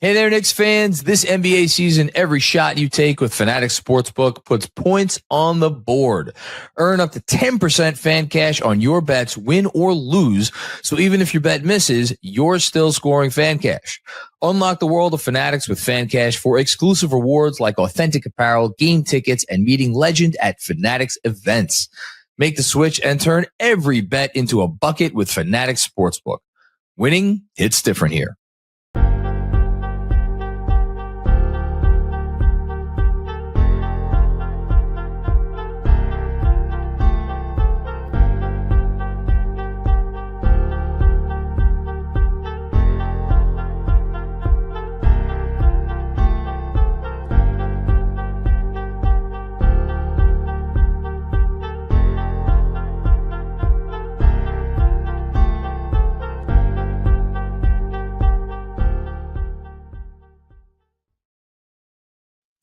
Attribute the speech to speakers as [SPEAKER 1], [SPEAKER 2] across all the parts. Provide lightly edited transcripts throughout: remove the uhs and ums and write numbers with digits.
[SPEAKER 1] Hey there, Knicks fans. This NBA season, every shot you take with FANATICS Sportsbook puts points on the board. Earn up to 10% FANCASH on your bets, win or lose. So even if your bet misses, you're still scoring FANCASH. Unlock the world of FANATICS with FANCASH for exclusive rewards like authentic apparel, game tickets, and meeting legend at FANATICS events. Make the switch and turn every bet into a bucket with FANATICS Sportsbook. Winning hits different here.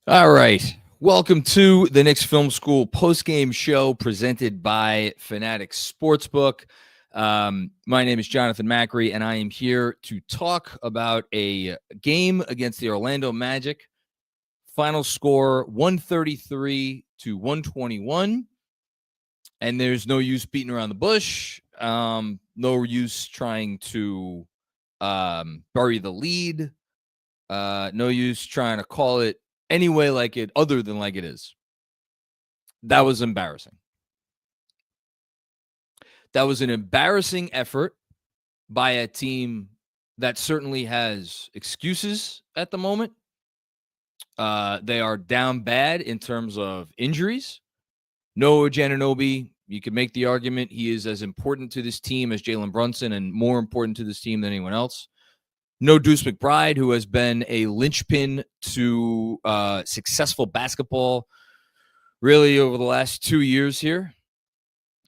[SPEAKER 1] All right. Welcome to the Knicks Film School Postgame Show presented by FANATICS Sportsbook. My name is Jonathan Macri, and I am here to talk about a game against the Orlando Magic. Final score 133-121. And there's no use beating around the bush. No use trying to bury the lead. No use trying to call it any way like it other than like it is. That was embarrassing. That was an embarrassing effort by a team that certainly has excuses at the moment. They are down bad in terms of injuries. Noah Anunoby, you could make the argument he is as important to this team as Jalen Brunson and more important to this team than anyone else. No Deuce McBride, who has been a linchpin to successful basketball really over the last 2 years here.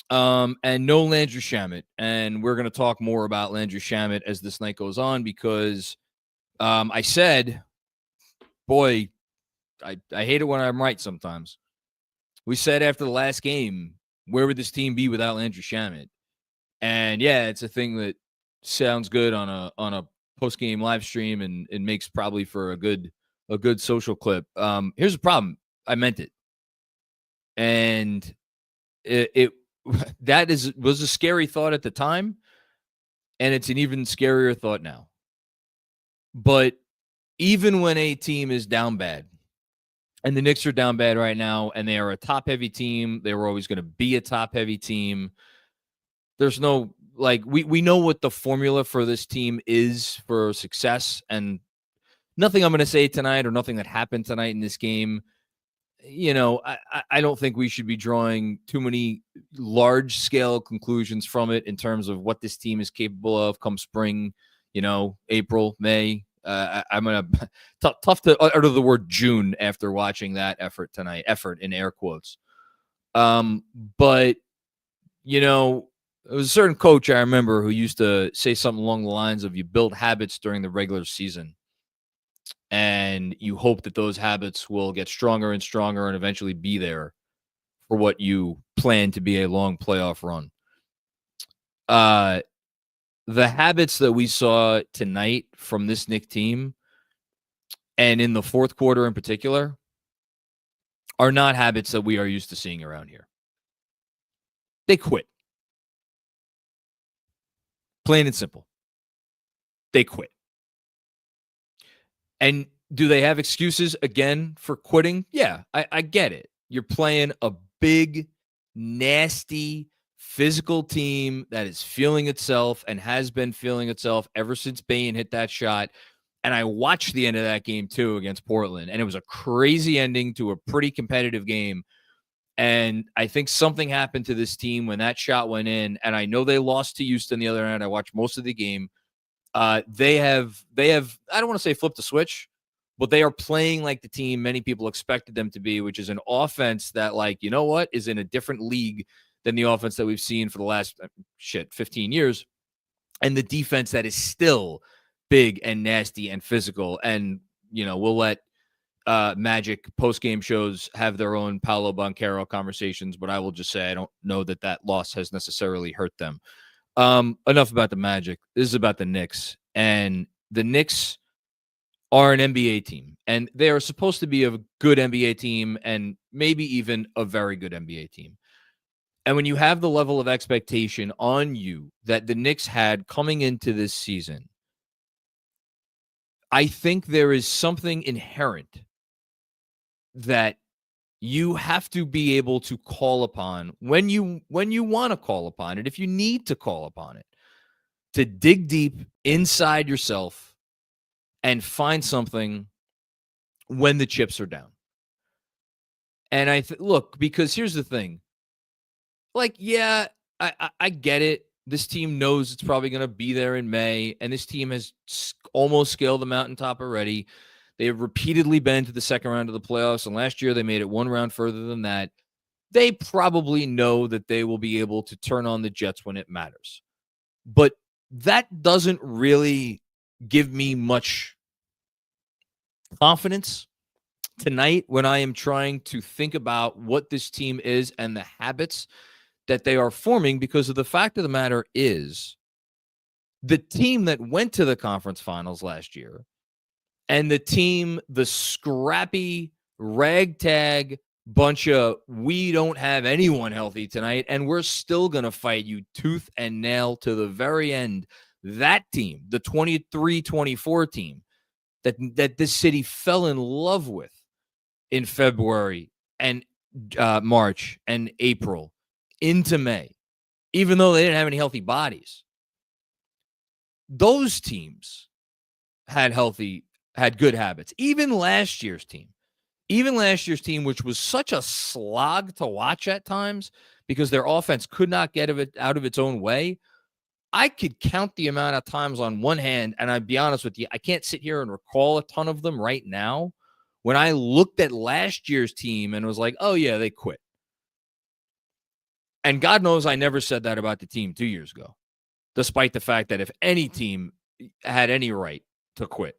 [SPEAKER 1] And no Landry Shamet. And we're going to talk more about Landry Shamet as this night goes on because I said, boy, I hate it when I'm right sometimes. We said after the last game, where would this team be without Landry Shamet? And yeah, it's a thing that sounds good on a post-game live stream and it makes probably for a good social clip. Here's the problem. I meant it. And it was a scary thought at the time, and it's an even scarier thought now. But even when a team is down bad, and the Knicks are down bad right now, and they are a top-heavy team, they were always going to be a top-heavy team. There's no we know what the formula for this team is for success, and nothing I'm going to say tonight or nothing that happened tonight in this game, I don't think we should be drawing too many large-scale conclusions from it in terms of what this team is capable of come spring, April, May. I'm going to tough to utter the word June after watching that effort tonight, effort in air quotes. But, there was a certain coach I remember who used to say something along the lines of you build habits during the regular season and you hope that those habits will get stronger and stronger and eventually be there for what you plan to be a long playoff run. The habits that we saw tonight from this Knicks team and in the fourth quarter in particular are not habits that we are used to seeing around here. They quit. Plain and simple. They quit. And do they have excuses again for quitting? Yeah, I get it. You're playing a big, nasty, physical team that is feeling itself and has been feeling itself ever since Bane hit that shot. And I watched the end of that game too against Portland. And it was a crazy ending to a pretty competitive game. And I think something happened to this team when that shot went in. And I know they lost to Houston the other night. I watched most of the game. They have, I don't want to say flip the switch, but they are playing like the team many people expected them to be, which is an offense that, is in a different league than the offense that we've seen for the last 15 years. And the defense that is still big and nasty and physical. And, we'll let Magic post-game shows have their own Paolo Banchero conversations, but I will just say I don't know that loss has necessarily hurt them. Enough about the Magic. This is about the Knicks. And the Knicks are an NBA team, and they are supposed to be a good NBA team and maybe even a very good NBA team. And when you have the level of expectation on you that the Knicks had coming into this season, I think there is something inherent that you have to be able to call upon when you want to call upon it, if you need to call upon it, to dig deep inside yourself and find something when the chips are down. And look, because here's the thing. Like, yeah, I get it. This team knows it's probably going to be there in May, and this team has almost scaled the mountaintop already. They have repeatedly been to the second round of the playoffs, and last year they made it one round further than that. They probably know that they will be able to turn on the Jets when it matters. But that doesn't really give me much confidence tonight when I am trying to think about what this team is and the habits that they are forming, because of the fact of the matter is the team that went to the conference finals last year and the scrappy ragtag bunch of, we don't have anyone healthy tonight and we're still going to fight you tooth and nail to the very end. That team, the 23-24 team that this city fell in love with in February and March and April into May, even though they didn't have any healthy bodies. Those teams had good habits. Even last year's team, which was such a slog to watch at times because their offense could not get out of its own way. I could count the amount of times on one hand, and I'd be honest with you, I can't sit here and recall a ton of them right now, when I looked at last year's team and was like, oh, yeah, they quit. And God knows I never said that about the team 2 years ago, despite the fact that if any team had any right to quit,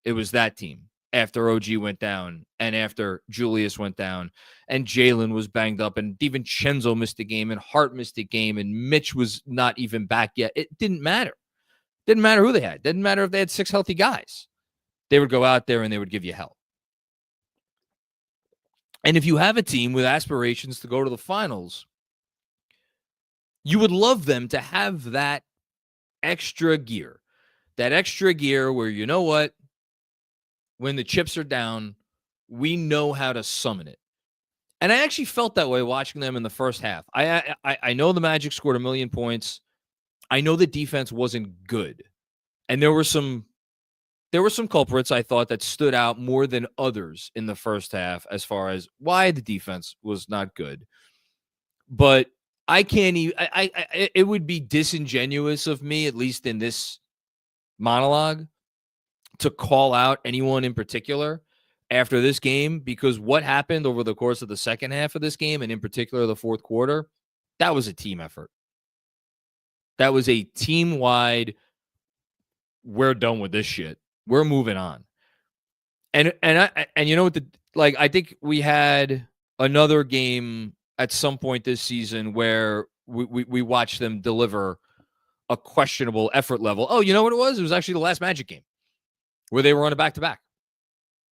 [SPEAKER 1] it was that team after OG went down and after Julius went down and Jalen was banged up and DiVincenzo missed a game and Hart missed a game and Mitch was not even back yet. It didn't matter. Didn't matter who they had. Didn't matter if they had 6 healthy guys. They would go out there and they would give you hell. And if you have a team with aspirations to go to the finals, you would love them to have that extra gear where, you know what, when the chips are down, we know how to summon it. And I actually felt that way watching them in the first half. I know the Magic scored 1 million points. I know the defense wasn't good. And there were some culprits I thought that stood out more than others in the first half as far as why the defense was not good. But I can't even, it would be disingenuous of me, at least in this monologue, to call out anyone in particular after this game, because what happened over the course of the second half of this game, and in particular the fourth quarter, that was a team effort. That was a team-wide, we're done with this shit. We're moving on. And you know what, I think we had another game at some point this season where we watched them deliver a questionable effort level. Oh, you know what it was? It was actually the last Magic game where they were on a back-to-back.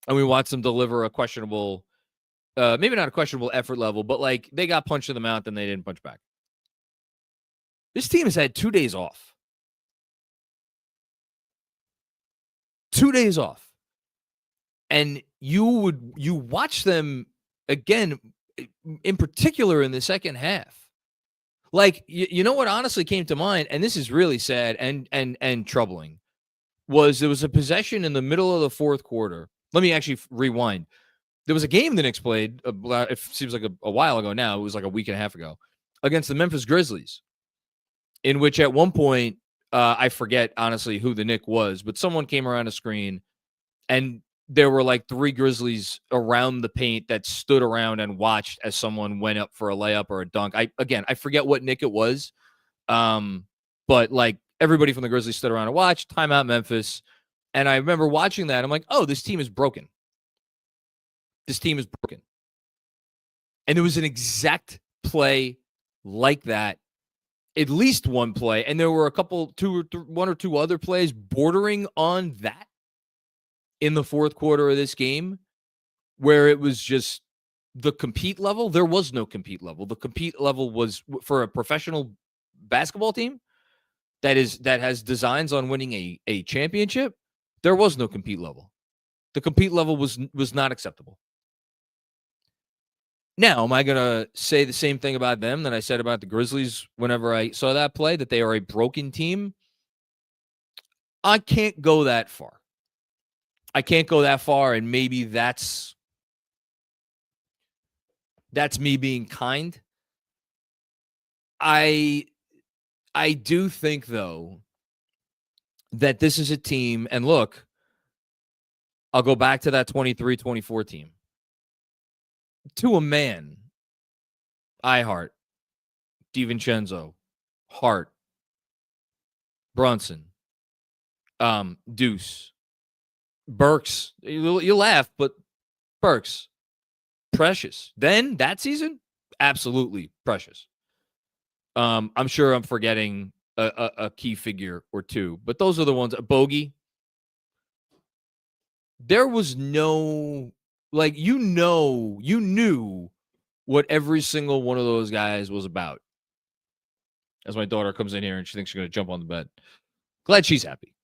[SPEAKER 1] And we watched them deliver a questionable, maybe not a questionable effort level, but like they got punched in the mouth and they didn't punch back. This team has had 2 days off. 2 days off. And you watch them again, in particular in the second half. Like, you know what honestly came to mind, and this is really sad and troubling, was there was a possession in the middle of the fourth quarter. Let me actually rewind. There was a game the Knicks played, it seems like a while ago now. It was like a week and a half ago, against the Memphis Grizzlies, in which at one point, I forget honestly who the Knick was, but someone came around a screen and there were like 3 Grizzlies around the paint that stood around and watched as someone went up for a layup or a dunk. I forget what Knick it was. But like everybody from the Grizzlies stood around and watched. Timeout Memphis. And I remember watching that. I'm like, oh, this team is broken. This team is broken. And there was an exact play like that. At least one play. And there were one or two other plays bordering on that in the fourth quarter of this game where it was just the compete level. There was no compete level. The compete level was for a professional basketball team that has designs on winning a championship. There was no compete level. The compete level was not acceptable. Now, am I going to say the same thing about them that I said about the Grizzlies whenever I saw that play, that they are a broken team? I can't go that far. And maybe that's me being kind. I do think, though, that this is a team, and look, I'll go back to that 23-24 team. To a man, Ihart, DiVincenzo, Hart, Brunson, Deuce, Burks. You laugh, but Burks, precious. Then that season, absolutely precious. I'm sure I'm forgetting a key figure or two, but those are the ones. Bogey. There was no, like, you knew what every single one of those guys was about. As my daughter comes in here and she thinks she's going to jump on the bed. Glad she's happy.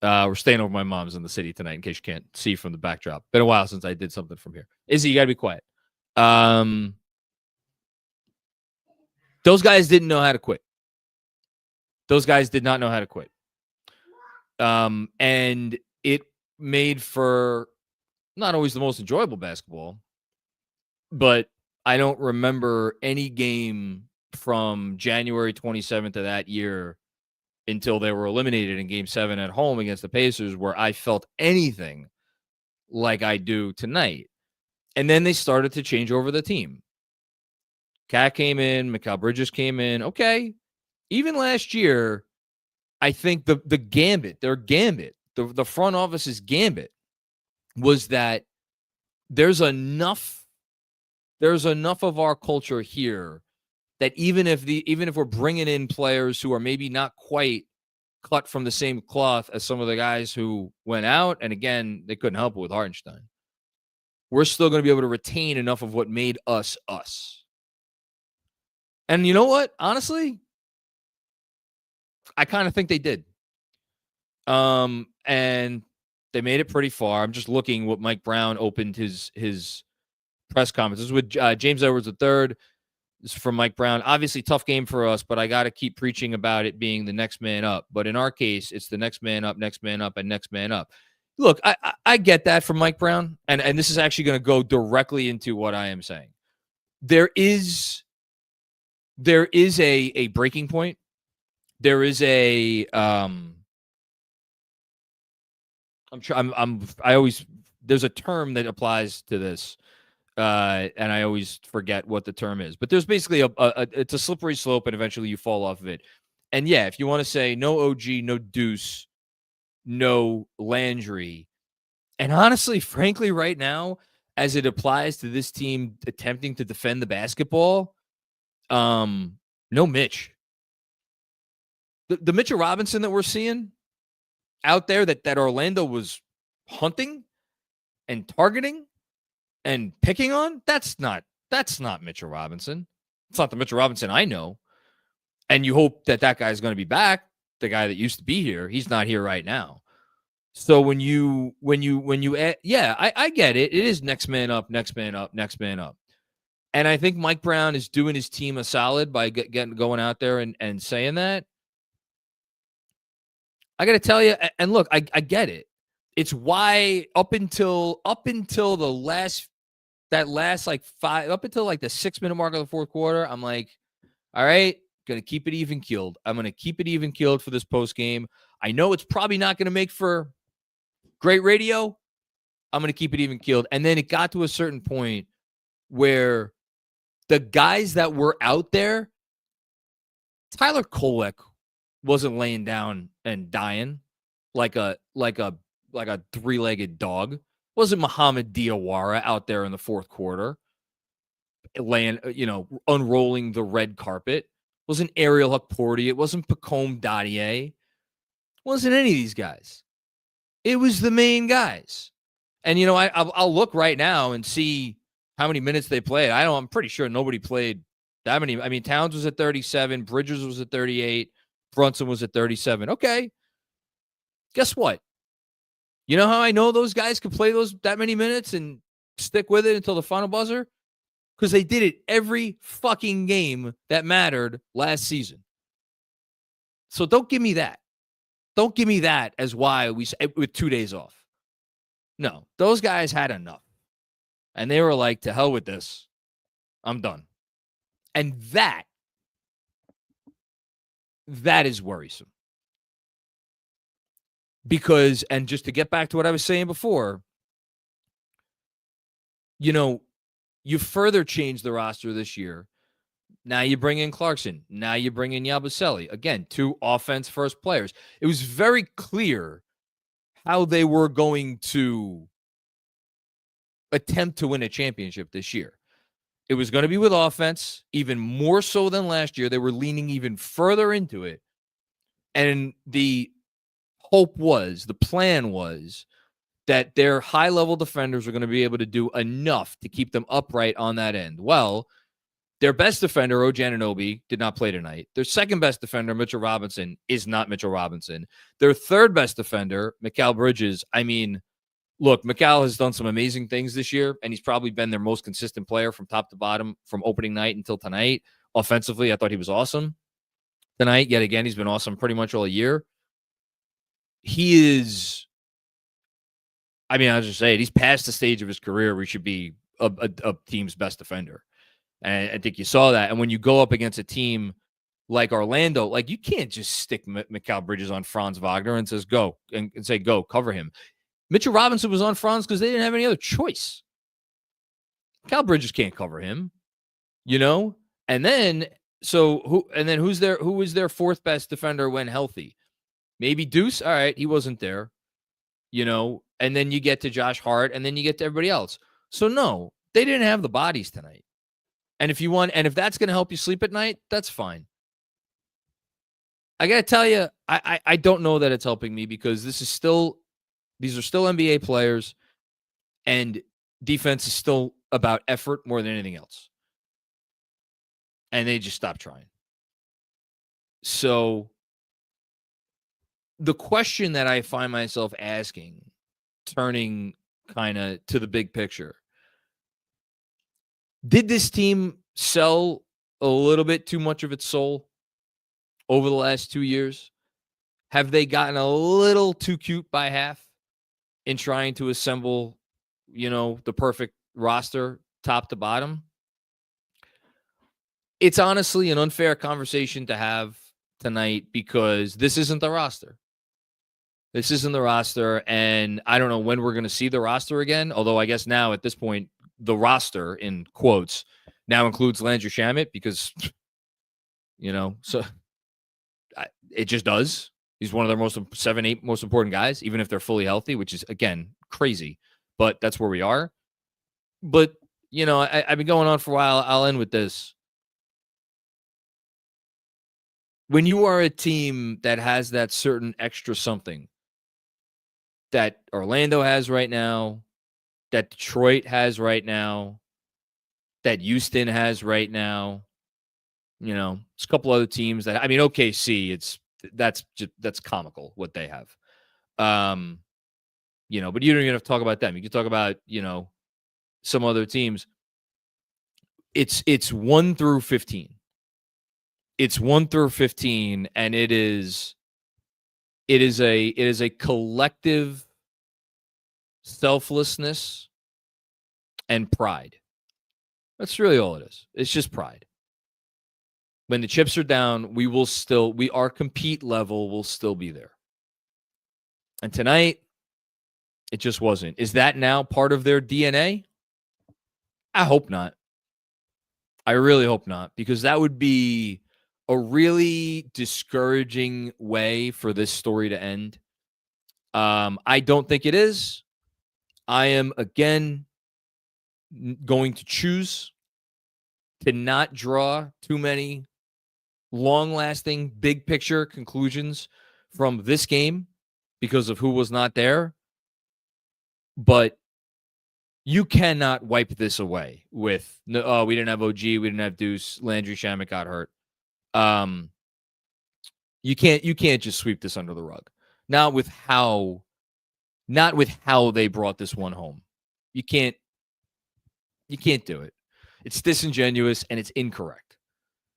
[SPEAKER 1] We're staying over my mom's in the city tonight, in case you can't see from the backdrop. Been a while since I did something from here. Izzy, you got to be quiet. Those guys didn't know how to quit. Those guys did not know how to quit. And it made for not always the most enjoyable basketball, but I don't remember any game from January 27th of that year until they were eliminated in Game 7 at home against the Pacers where I felt anything like I do tonight. And then they started to change over the team. Cat came in, Mikal Bridges came in. Okay. Even last year, I think the gambit, the front office's gambit was that there's enough of our culture here that even if we're bringing in players who are maybe not quite cut from the same cloth as some of the guys who went out, and again, they couldn't help it with Hartenstein, we're still going to be able to retain enough of what made us us. And you know what? Honestly, I kind of think they did. And they made it pretty far. I'm just looking what Mike Brown opened his press conference. This is with James Edwards III. This is from Mike Brown. Obviously, tough game for us, but I got to keep preaching about it being the next man up. But in our case, it's the next man up, and next man up. Look, I get that from Mike Brown, and this is actually going to go directly into what I am saying. There is a breaking point. There is a there's a term that applies to this. And I always forget what the term is, but there's basically it's a slippery slope, and eventually you fall off of it. And yeah, if you want to say no OG, no Deuce, no Landry, and honestly, frankly, right now, as it applies to this team attempting to defend the basketball, no Mitch. The Mitchell Robinson that we're seeing out there that Orlando was hunting and targeting and picking on, that's not Mitchell Robinson. It's not the Mitchell Robinson I know. And you hope that guy's going to be back. The guy that used to be here, he's not here right now. So when you add, yeah, I get it. It is next man up. And I think Mike Brown is doing his team a solid by going out there and saying that. I got to tell you, and look, I get it. It's why up until the last like 5, up until like the 6-minute mark of the fourth quarter, I'm like, all right, gonna keep it even keeled. I'm gonna keep it even keeled for this post game. I know it's probably not gonna make for great radio. I'm gonna keep it even keeled. And then it got to a certain point where the guys that were out there, Tyler Kolek wasn't laying down and dying like a three-legged dog. Wasn't Muhammad Diawara out there in the fourth quarter unrolling the red carpet. Wasn't Ariel Hukporti. It wasn't Pacome Dadier. Wasn't any of these guys. It was the main guys. And, I'll look right now and see how many minutes they played. I'm pretty sure nobody played that many. I mean, Towns was at 37. Bridges was at 38. Brunson was at 37. Okay. Guess what? You know how I know those guys could play that many minutes and stick with it until the final buzzer? Because they did it every fucking game that mattered last season. So don't give me that. Don't give me that as why with 2 days off. No, those guys had enough. And they were like, to hell with this. I'm done. And that is worrisome. Because, and just to get back to what I was saying before, you further change the roster this year. Now you bring in Clarkson. Now you bring in Yabusele. Again, 2 offense-first players. It was very clear how they were going to attempt to win a championship this year. It was going to be with offense, even more so than last year. They were leaning even further into it. And the plan was that their high-level defenders are going to be able to do enough to keep them upright on that end. Well, their best defender, O. Anunoby, did not play tonight. Their second-best defender, Mitchell Robinson, is not Mitchell Robinson. Their third-best defender, Mikal Bridges, look, Mikal has done some amazing things this year, and he's probably been their most consistent player from top to bottom from opening night until tonight. Offensively, I thought he was awesome tonight. Yet again, he's been awesome pretty much all year. He is, I'll just say it, he's past the stage of his career where he should be a team's best defender. And I think you saw that. And when you go up against a team like Orlando, you can't just stick Mikal Bridges on Franz Wagner and say, go, cover him. Mitchell Robinson was on Franz because they didn't have any other choice. Mikal Bridges can't cover him, And then, who was their fourth best defender when healthy? Maybe Deuce. All right, he wasn't there, And then you get to Josh Hart, and then you get to everybody else. So no, they didn't have the bodies tonight. And if that's going to help you sleep at night, that's fine. I got to tell you, I don't know that it's helping me because these are still NBA players, and defense is still about effort more than anything else. And they just stopped trying. So the question that I find myself asking, turning kind of to the big picture, did this team sell a little bit too much of its soul over the last 2 years? Have they gotten a little too cute by half in trying to assemble, the perfect roster top to bottom? It's honestly an unfair conversation to have tonight because this isn't the roster. This isn't the roster, and I don't know when we're going to see the roster again, although I guess now at this point, the roster, in quotes, now includes Landry Shamet because, so it just does. He's one of their 7-8 most important guys, even if they're fully healthy, which is, again, crazy. But that's where we are. But, I've been going on for a while. I'll end with this. When you are a team that has that certain extra something that Orlando has right now, that Detroit has right now, that Houston has right now, there's a couple other teams that, OKC, that's comical what they have. But you don't even have to talk about them. You can talk about, some other teams. It's 1 through 15. It's 1 through 15, and it is a collective selflessness and pride. That's really all it is. It's just pride. When the chips are down, our compete level will still be there. And tonight, it just wasn't. Is that now part of their DNA? I hope not. I really hope not, because that would be a really discouraging way for this story to end. I don't think it is. I am, again, going to choose to not draw too many long-lasting, big-picture conclusions from this game because of who was not there. But you cannot wipe this away with, oh, we didn't have OG, we didn't have Deuce, Landry Shamet got hurt. You can't just sweep this under the rug. Not with how they brought this one home. You can't do it. It's disingenuous and it's incorrect.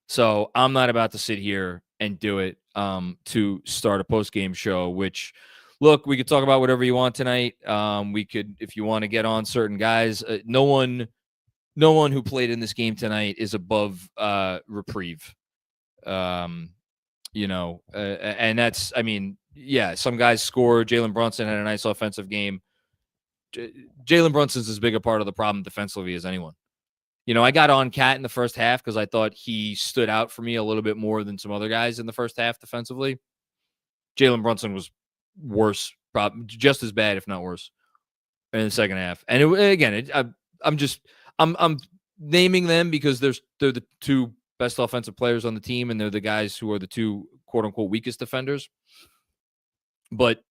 [SPEAKER 1] So I'm not about to sit here and do it to start a post-game show, which, look, we could talk about whatever you want tonight. We could, if you want to get on certain guys. No one who played in this game tonight is above reprieve. And that's, I mean, yeah, some guys scored. Jalen Brunson had a nice offensive game. Jalen Brunson's as big a part of the problem defensively as anyone. I got on Cat in the first half because I thought he stood out for me a little bit more than some other guys in the first half defensively. Jalen Brunson was worse, probably just as bad, if not worse, in the second half. And I'm naming them because they're the two best offensive players on the team, and they're the guys who are the two quote unquote weakest defenders. But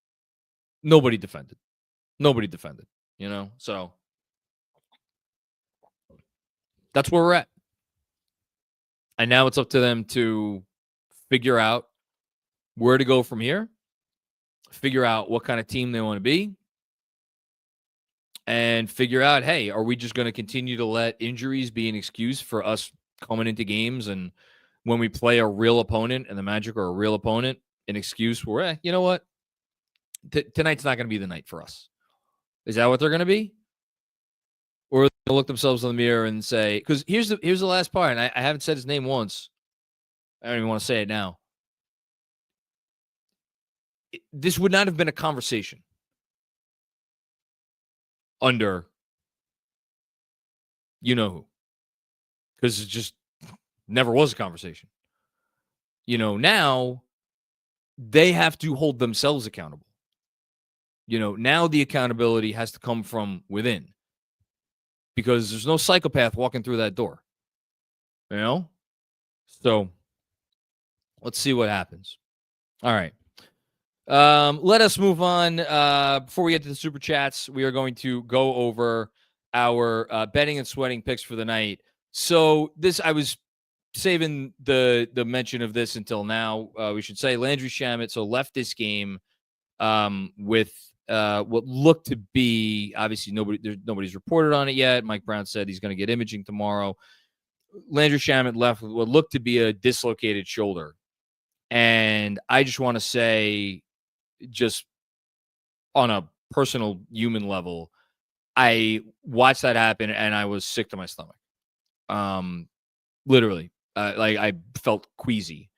[SPEAKER 1] nobody defended. So that's where we're at. And now it's up to them to figure out where to go from here, figure out what kind of team they want to be, and figure out, hey, are we just going to continue to let injuries be an excuse for us coming into games, and when we play a real opponent and the Magic are a real opponent, an excuse where, you know what? Tonight's not going to be the night for us. Is that what they're going to be? Or they'll look themselves in the mirror and say, because here's the last part, and I haven't said his name once. I don't even want to say it now. This would not have been a conversation under who. Because it just never was a conversation. Now they have to hold themselves accountable. Now the accountability has to come from within. Because there's no psychopath walking through that door. So let's see what happens. All right. Let us move on. Before we get to the super chats, we are going to go over our betting and sweating picks for the night. So I was saving the mention of this until now. We should say Landry Shamet left this game with what looked to be, obviously nobody's reported on it yet. Mike Brown said he's going to get imaging tomorrow. Landry Shamet left with what looked to be a dislocated shoulder. And I just want to say, just on a personal human level, I watched that happen and I was sick to my stomach. Literally, I felt queasy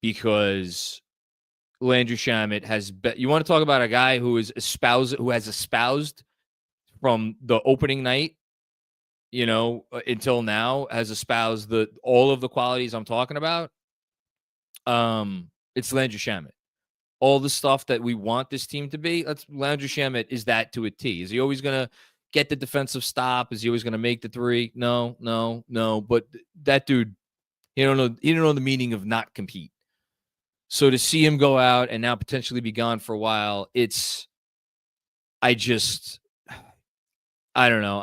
[SPEAKER 1] because Landry Shamet has you want to talk about a guy who has espoused from the opening night, until now, has espoused all of the qualities I'm talking about. It's Landry Shamet. All the stuff that we want this team to be, Landry Shamet is that to a T. Is he always going to get the defensive stop? Is he always going to make the three? No. But that dude, he don't know the meaning of not compete. So to see him go out and now potentially be gone for a while, I don't know.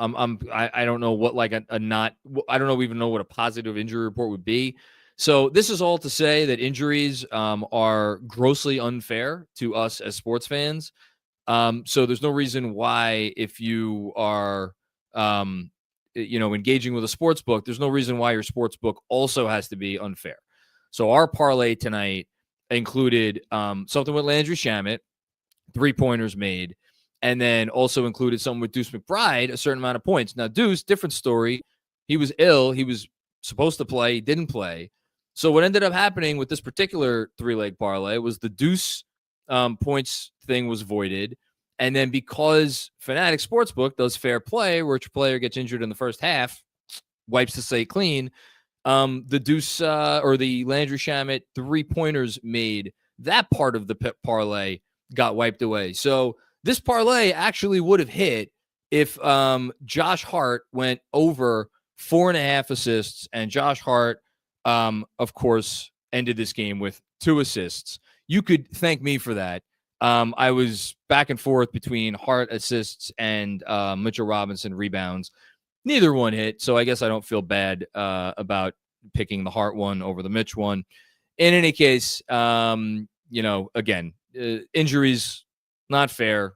[SPEAKER 1] I don't know what I don't even know what a positive injury report would be. So this is all to say that injuries are grossly unfair to us as sports fans. So there's no reason why, if you are, engaging with a sports book, there's no reason why your sports book also has to be unfair. So our parlay tonight included something with Landry Shamet, 3-pointers made, and then also included something with Deuce McBride, a certain amount of points. Now, Deuce, different story. He was ill. He was supposed to play. He didn't play. So what ended up happening with this particular 3-leg parlay was the Deuce points thing was voided. And then because Fanatics Sportsbook does fair play, where each player gets injured in the first half, wipes the slate clean, the Deuce or the Landry Shamet 3-pointers made, that part of the parlay got wiped away. So this parlay actually would have hit if Josh Hart went over 4.5 assists, and Josh Hart, of course, ended this game with 2 assists. You could thank me for that. I was back and forth between Hart assists and Mitchell Robinson rebounds. Neither one hit, so I guess I don't feel bad about picking the Hart one over the Mitch one. In any case, again, injuries, not fair.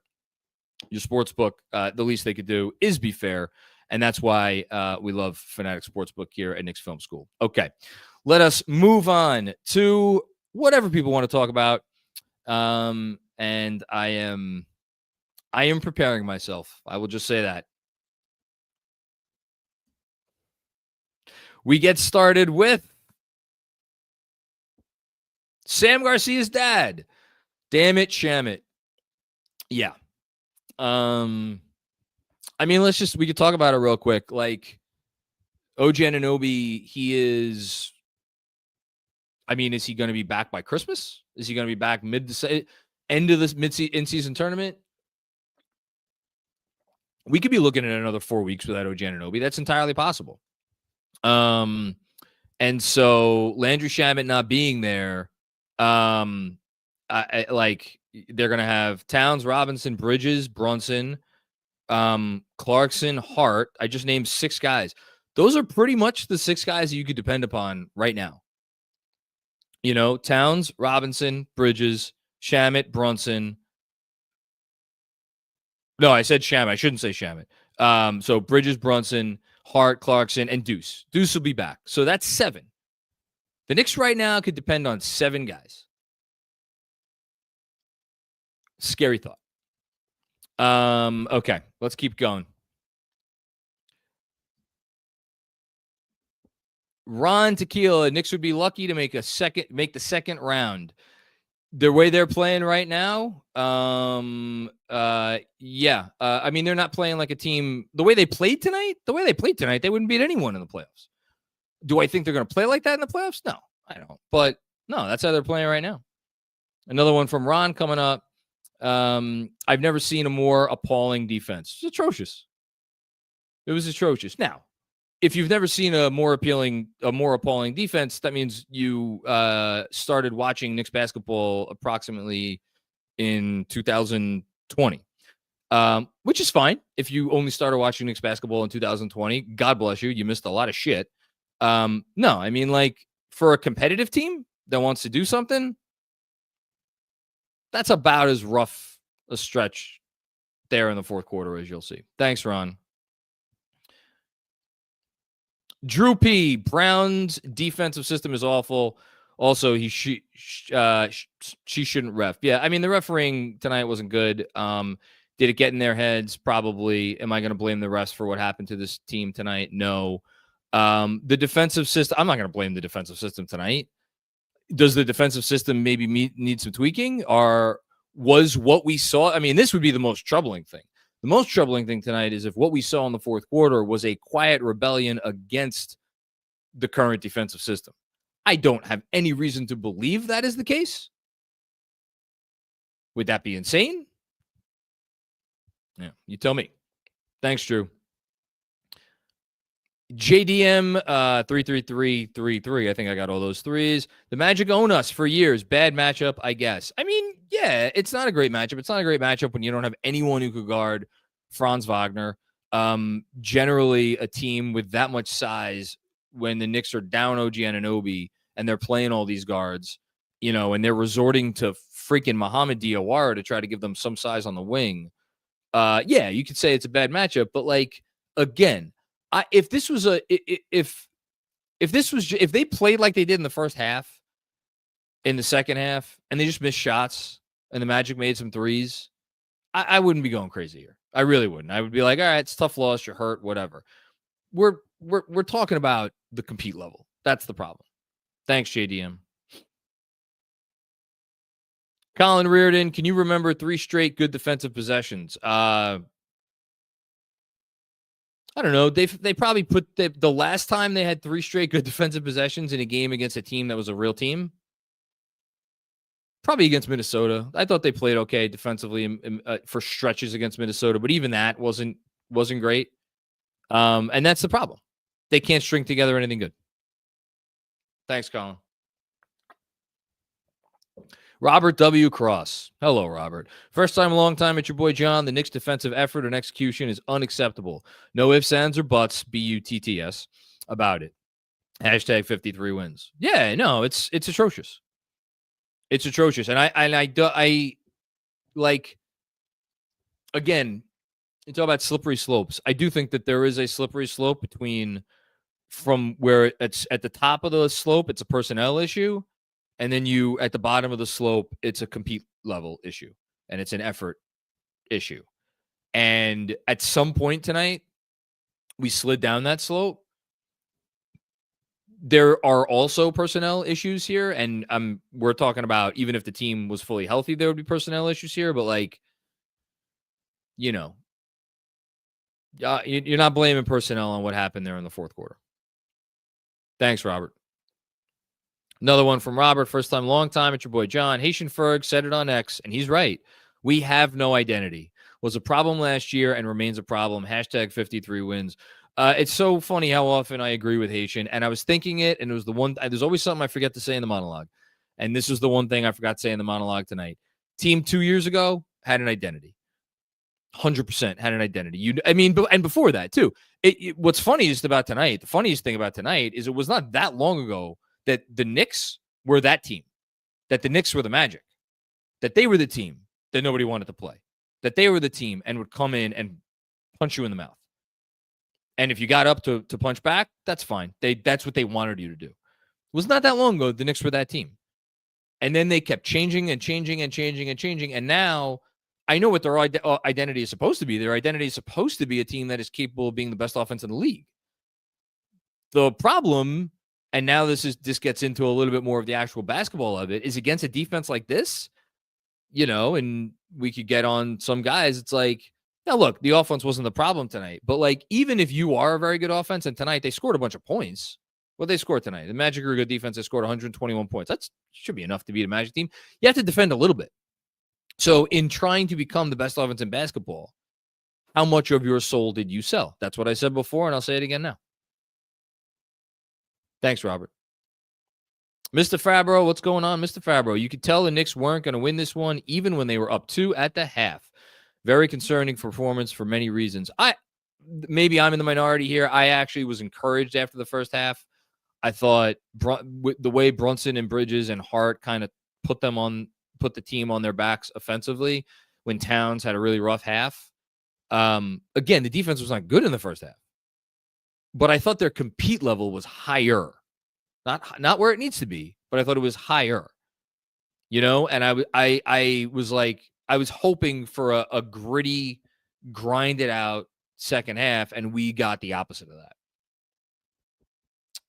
[SPEAKER 1] Your sports book, the least they could do is be fair. And that's why we love Fanatics Sportsbook here at Knicks Film School. Okay, let us move on to whatever people want to talk about. And I am preparing myself. I will just say that. We get started with Sam Garcia's dad. Damn it, Shamit. Yeah. I mean, we could talk about it real quick. Like, OG Anunoby, is he going to be back by Christmas? Is he going to be back end of this in-season tournament? We could be looking at another 4 weeks without OG Anunoby. That's entirely possible. And so Landry Shamet not being there, they're going to have Towns, Robinson, Bridges, Brunson, Clarkson, Hart. I just named 6 guys. Those are pretty much the 6 guys that you could depend upon right now. Towns, Robinson, Bridges, Shamet, Brunson. No, I said Shamet. I shouldn't say Shamet. So Bridges, Brunson, Hart, Clarkson, and Deuce. Deuce will be back. So that's 7. The Knicks right now could depend on 7 guys. Scary thought. Okay, let's keep going. Ron Tequila, Knicks would be lucky to make the second round. The way they're playing right now, yeah. I mean, they're not playing like a team. The way they played tonight, they wouldn't beat anyone in the playoffs. Do I think they're going to play like that in the playoffs? No, I don't. But no, that's how they're playing right now. Another one from Ron coming up. I've never seen a more appalling defense. It's atrocious. It was atrocious. Now, if you've never seen a more appalling defense, that means you started watching Knicks basketball approximately in 2020, which is fine. If you only started watching Knicks basketball in 2020, God bless you. You missed a lot of shit. No, I mean, like, for a competitive team that wants to do something, that's about as rough a stretch there in the fourth quarter as you'll see. Thanks, Ron. Drew P. Brown's defensive system is awful. Also, she shouldn't ref. Yeah, I mean, the refereeing tonight wasn't good. Did it get in their heads? Probably. Am I going to blame the refs for what happened to this team tonight? No. The defensive system, I'm not going to blame the defensive system tonight. Does the defensive system maybe need some tweaking? Or was what we saw? I mean, this would be the most troubling thing. The most troubling thing tonight is if what we saw in the fourth quarter was a quiet rebellion against the current defensive system. I don't have any reason to believe that is the case. Would that be insane? Yeah, you tell me. Thanks, Drew. JDM 33333. I think I got all those threes. The Magic own us for years. Bad matchup, I guess. I mean, yeah, it's not a great matchup. It's not a great matchup when you don't have anyone who could guard Franz Wagner. Generally, a team with that much size, when the Knicks are down OG Anunoby and they're playing all these guards, and they're resorting to freaking Mohamed Diawara to try to give them some size on the wing. Yeah, you could say it's a bad matchup, but like, again, if they played like they did in the first half, in the second half, and they just missed shots, and the Magic made some threes, I wouldn't be going crazy here. I really wouldn't. I would be like, all right, it's tough loss, you're hurt, whatever. We're talking about the compete level. That's the problem. Thanks, JDM. Colin Reardon, can you remember 3 straight good defensive possessions? I don't know. They probably put the last time they had 3 straight good defensive possessions in a game against a team that was a real team. Probably against Minnesota. I thought they played okay defensively for stretches against Minnesota, but even that wasn't great. And that's the problem. They can't string together anything good. Thanks, Colin. Robert W. Cross. Hello, Robert. First time, long time. It's your boy John. The Knicks' defensive effort and execution is unacceptable. No ifs, ands, or buts, BUTTS, about it. Hashtag 53 wins. Yeah, no, it's atrocious. It's atrocious. And I like, again, you talk about slippery slopes. I do think that there is a slippery slope between from where it's at the top of the slope, it's a personnel issue. And then you, at the bottom of the slope, it's a compete level issue and it's an effort issue. And at some point tonight, we slid down that slope. There are also personnel issues here. And we're talking about, even if the team was fully healthy, there would be personnel issues here. But like, you know, you're not blaming personnel on what happened there in the fourth quarter. Thanks, Robert. Another one from Robert. First time, long time. It's your boy John. Haitian Ferg said it on X, and he's right. We have no identity. Was a problem last year and remains a problem. Hashtag 53 wins. It's so funny how often I agree with Haitian, and I was thinking it, and it was the one. There's always something I forget to say in the monologue, and this was the one thing I forgot to say in the monologue tonight. Team 2 years ago had an identity. 100% had an identity. And before that too. What's funniest about tonight, the funniest thing about tonight is it was not that long ago that the Knicks were that team, that the Knicks were the Magic, that they were the team that nobody wanted to play, that they were the team and would come in and punch you in the mouth. And if you got up to punch back, that's fine. That's what they wanted you to do. It was not that long ago the Knicks were that team. And then they kept changing and changing and changing and changing. And now I know what their identity is supposed to be. Their identity is supposed to be a team that is capable of being the best offense in the league. The problem, and now this gets into a little bit more of the actual basketball of it, is against a defense like this, and we could get on some guys. It's like, now look, the offense wasn't the problem tonight, but like, even if you are a very good offense, and tonight they scored a bunch of points, what they scored tonight, the Magic are a good defense. They scored 121 points. That should be enough to beat a Magic team. You have to defend a little bit. So in trying to become the best offense in basketball, how much of your soul did you sell? That's what I said before, and I'll say it again now. Thanks, Robert. Mr. Fabro, what's going on? Mr. Fabro, you could tell the Knicks weren't going to win this one, even when they were up 2 at the half. Very concerning performance for many reasons. Maybe I'm in the minority here. I actually was encouraged after the first half. I thought the way Brunson and Bridges and Hart kind of put the team on their backs offensively when Towns had a really rough half. Again, the defense was not good in the first half, but I thought their compete level was higher. Not where it needs to be, but I thought it was higher. And I was like, I was hoping for a gritty, grinded out second half, and we got the opposite of that.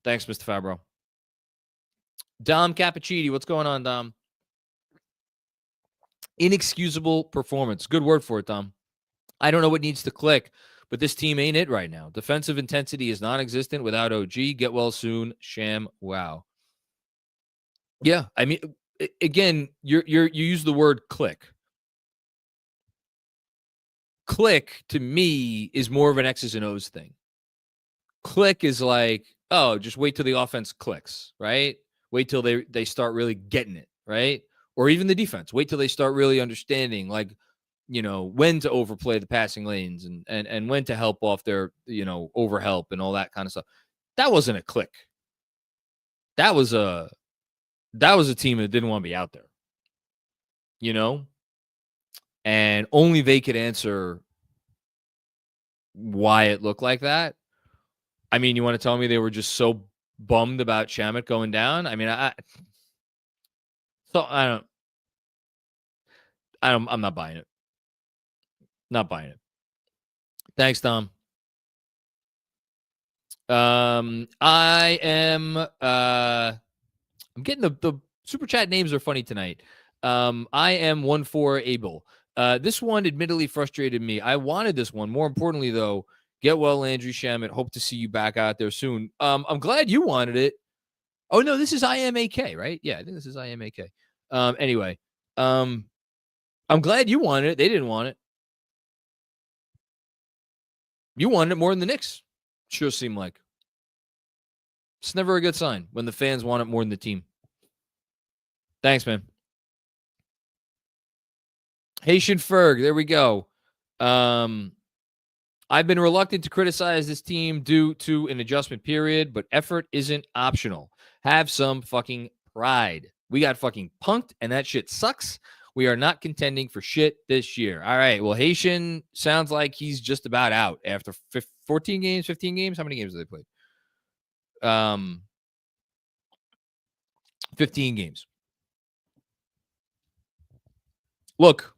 [SPEAKER 1] Thanks, Mr. Fabro. Dom Cappuccini, what's going on, Dom? Inexcusable performance. Good word for it, Dom. I don't know what needs to click, but this team ain't it right now. Defensive intensity is non-existent without OG. Get well soon. Sham. Wow. Yeah. I mean, again, you use the word click. Click to me is more of an X's and O's thing. Click is like, oh, just wait till the offense clicks, right? Wait till they start really getting it, right? Or even the defense. Wait till they start really understanding, like, when to overplay the passing lanes and when to help off their, overhelp and all that kind of stuff. That wasn't a click. That was a team that didn't want to be out there, and only they could answer why it looked like that. I mean, you want to tell me they were just so bummed about Shamet going down? I mean, I'm not buying it. Not buying it. Thanks, Tom. I am I'm getting the super chat names are funny tonight. I am 1-4 Abel. This one admittedly frustrated me. I wanted this one. More importantly, though, get well, Landry Shamet. Hope to see you back out there soon. I'm glad you wanted it. Oh, no, this is IMAK, right? Yeah, I think this is IMAK. Anyway, I'm glad you wanted it. They didn't want it. You wanted it more than the Knicks. Sure seemed like. It's never a good sign when the fans want it more than the team. Thanks, man. Haitian Ferg, there we go. I've been reluctant to criticize this team due to an adjustment period, but effort isn't optional. Have some fucking pride. We got fucking punked, and that shit sucks. We are not contending for shit this year. All right. Well, Haitian sounds like he's just about out after 14 games, 15 games. How many games have they played? 15 games. Look,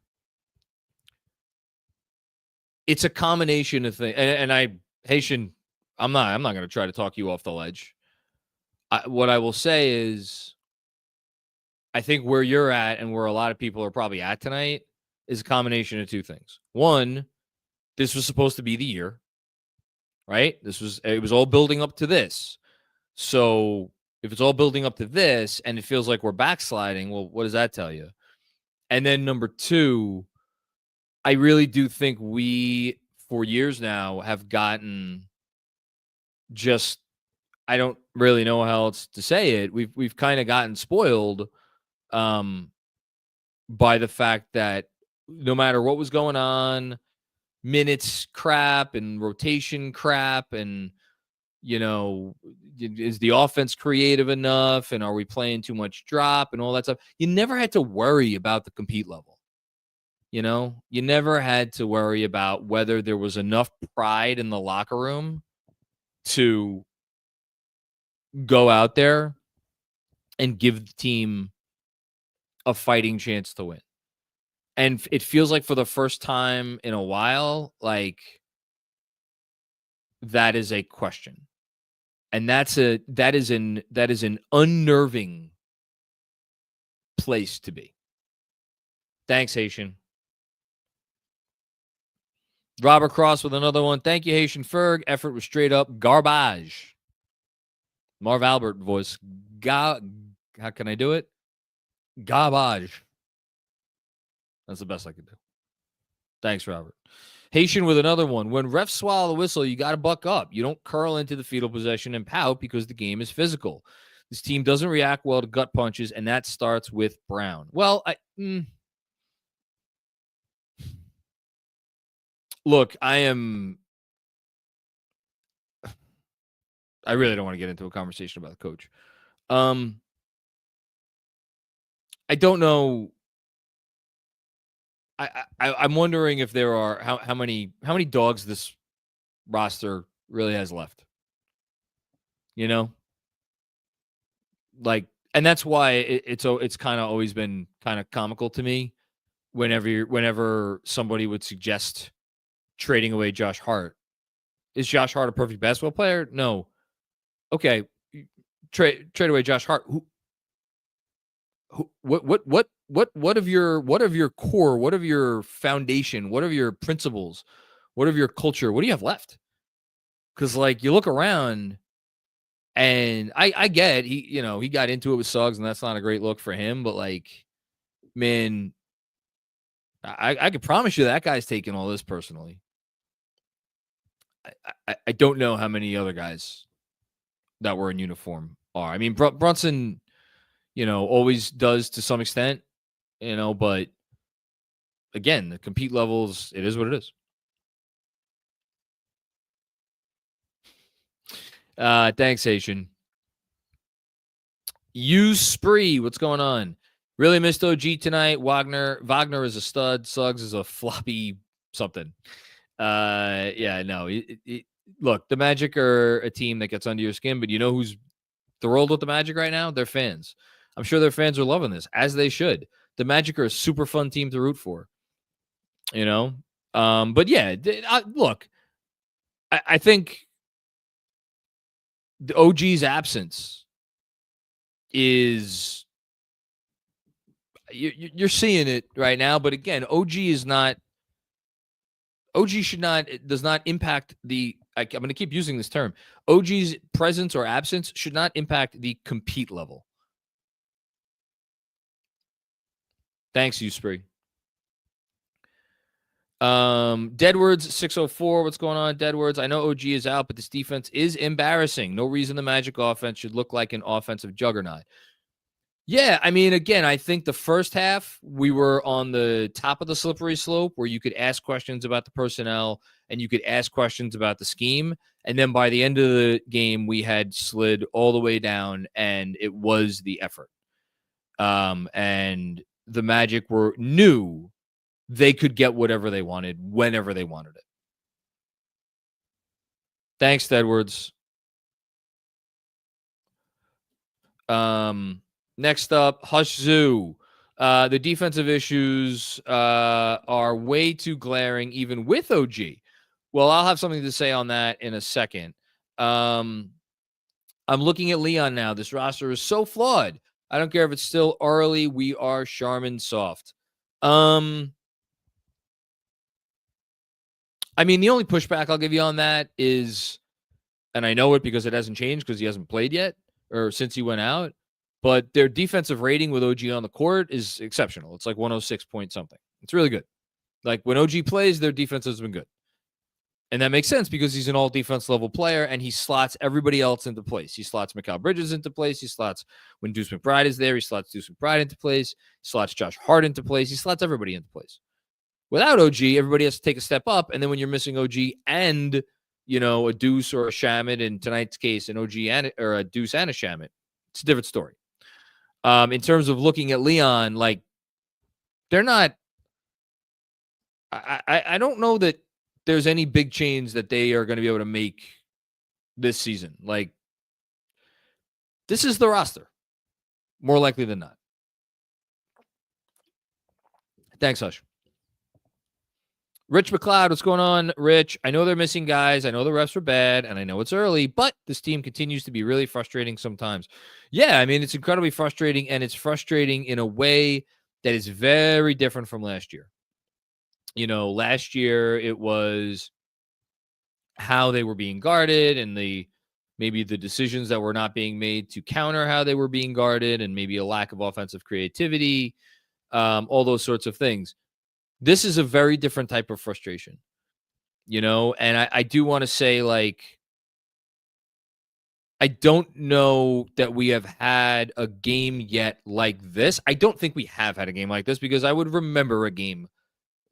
[SPEAKER 1] it's a combination of things. And Haitian, I'm not going to try to talk you off the ledge. What I will say is, I think where you're at and where a lot of people are probably at tonight is a combination of two things. One, this was supposed to be the year, right? It was all building up to this. So if it's all building up to this and it feels like we're backsliding, well, what does that tell you? And then number two, I really do think we, for years now, have gotten just, I don't really know how else to say it. We've kind of gotten spoiled by the fact that no matter what was going on, minutes crap and rotation crap, and is the offense creative enough, and are we playing too much drop and all that stuff? You never had to worry about the compete level. You never had to worry about whether there was enough pride in the locker room to go out there and give the team a fighting chance to win. And it feels like for the first time in a while, like that is a question. And that is an unnerving place to be. Thanks, Haitian. Robert Cross with another one. Thank you, Haitian Ferg. Effort was straight up garbage. Marv Albert voice. How can I do it? Garbage. That's the best I could do. Thanks, Robert. Haitian with another one. When refs swallow the whistle, you got to buck up. You don't curl into the fetal position and pout because the game is physical. This team doesn't react well to gut punches, and that starts with Brown. Well, look, I really don't want to get into a conversation about the coach. I don't know. I'm wondering if there are how many dogs this roster really has left. Like, and that's why it's kind of always been kind of comical to me whenever somebody would suggest trading away Josh Hart. Is Josh Hart a perfect basketball player? No. Okay, trade away Josh Hart. What of your core, what of your foundation, what of your principles, what of your culture, what do you have left? Because like you look around, and I get he got into it with Suggs, and that's not a great look for him. But like, man, I can promise you that guy's taking all this personally. I don't know how many other guys that were in uniform are. I mean, Brunson, always does to some extent, but again, the compete levels, it is what it is. Thanks, Haitian. Use Spree, what's going on? Really missed OG tonight. Wagner is a stud. Suggs is a floppy something. Yeah, no. Look, the Magic are a team that gets under your skin, but you know who's thrilled with the Magic right now? Their fans. I'm sure their fans are loving this, as they should. The Magic are a super fun team to root for. But yeah, look, I think the OG's absence is you're seeing it right now. But again, does not impact the. I'm going to keep using this term. OG's presence or absence should not impact the compete level. Thanks, Uspree. Deadwards 604. What's going on, Deadwards? I know OG is out, but this defense is embarrassing. No reason the Magic offense should look like an offensive juggernaut. Yeah, I mean, again, I think the first half we were on the top of the slippery slope where you could ask questions about the personnel and you could ask questions about the scheme. And then by the end of the game, we had slid all the way down, and it was the effort. And the Magic knew they could get whatever they wanted whenever they wanted it. Thanks, Edwards. Next up, Hush Zoo. The defensive issues are way too glaring, even with OG. Well, I'll have something to say on that in a second. I'm looking at Leon now. This roster is so flawed. I don't care if it's still early. We are Charmin soft. I mean, the only pushback I'll give you on that is, and I know it because it hasn't changed because he hasn't played yet or since he went out, but their defensive rating with OG on the court is exceptional. It's like 106 point something. It's really good. Like when OG plays, their defense has been good. And that makes sense because he's an all defense level player and he slots everybody else into place. He slots Mikal Bridges into place. He slots, when Deuce McBride is there, he slots Deuce McBride into place. He slots Josh Hart into place. He slots everybody into place. Without OG, everybody has to take a step up. And then when you're missing OG and, a Deuce or a Shamet, in tonight's case, an OG or a Deuce and a Shamet, it's a different story. In terms of looking at Leon, like, they're not, I don't know that there's any big change that they are going to be able to make this season. Like, this is the roster, more likely than not. Thanks, Hush. Rich McLeod, what's going on, Rich? I know they're missing guys. I know the refs are bad, and I know it's early, but this team continues to be really frustrating sometimes. Yeah, I mean, it's incredibly frustrating, and it's frustrating in a way that is very different from last year. Last year it was how they were being guarded and maybe the decisions that were not being made to counter how they were being guarded and maybe a lack of offensive creativity, all those sorts of things. This is a very different type of frustration, and I do want to say, like, I don't know that we have had a game yet like this. I don't think we have had a game like this because I would remember a game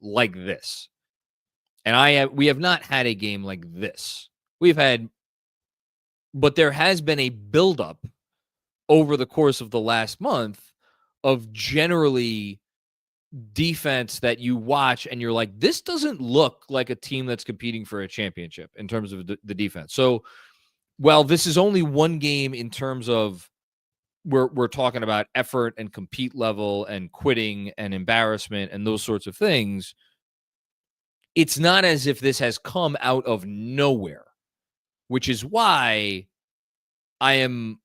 [SPEAKER 1] like this. And we have not had a game like this. But there has been a buildup over the course of the last month of generally defense that you watch and you're like, this doesn't look like a team that's competing for a championship in terms of the defense. So, while this is only one game in terms of we're talking about effort and compete level and quitting and embarrassment and those sorts of things, it's not as if this has come out of nowhere, which is why I am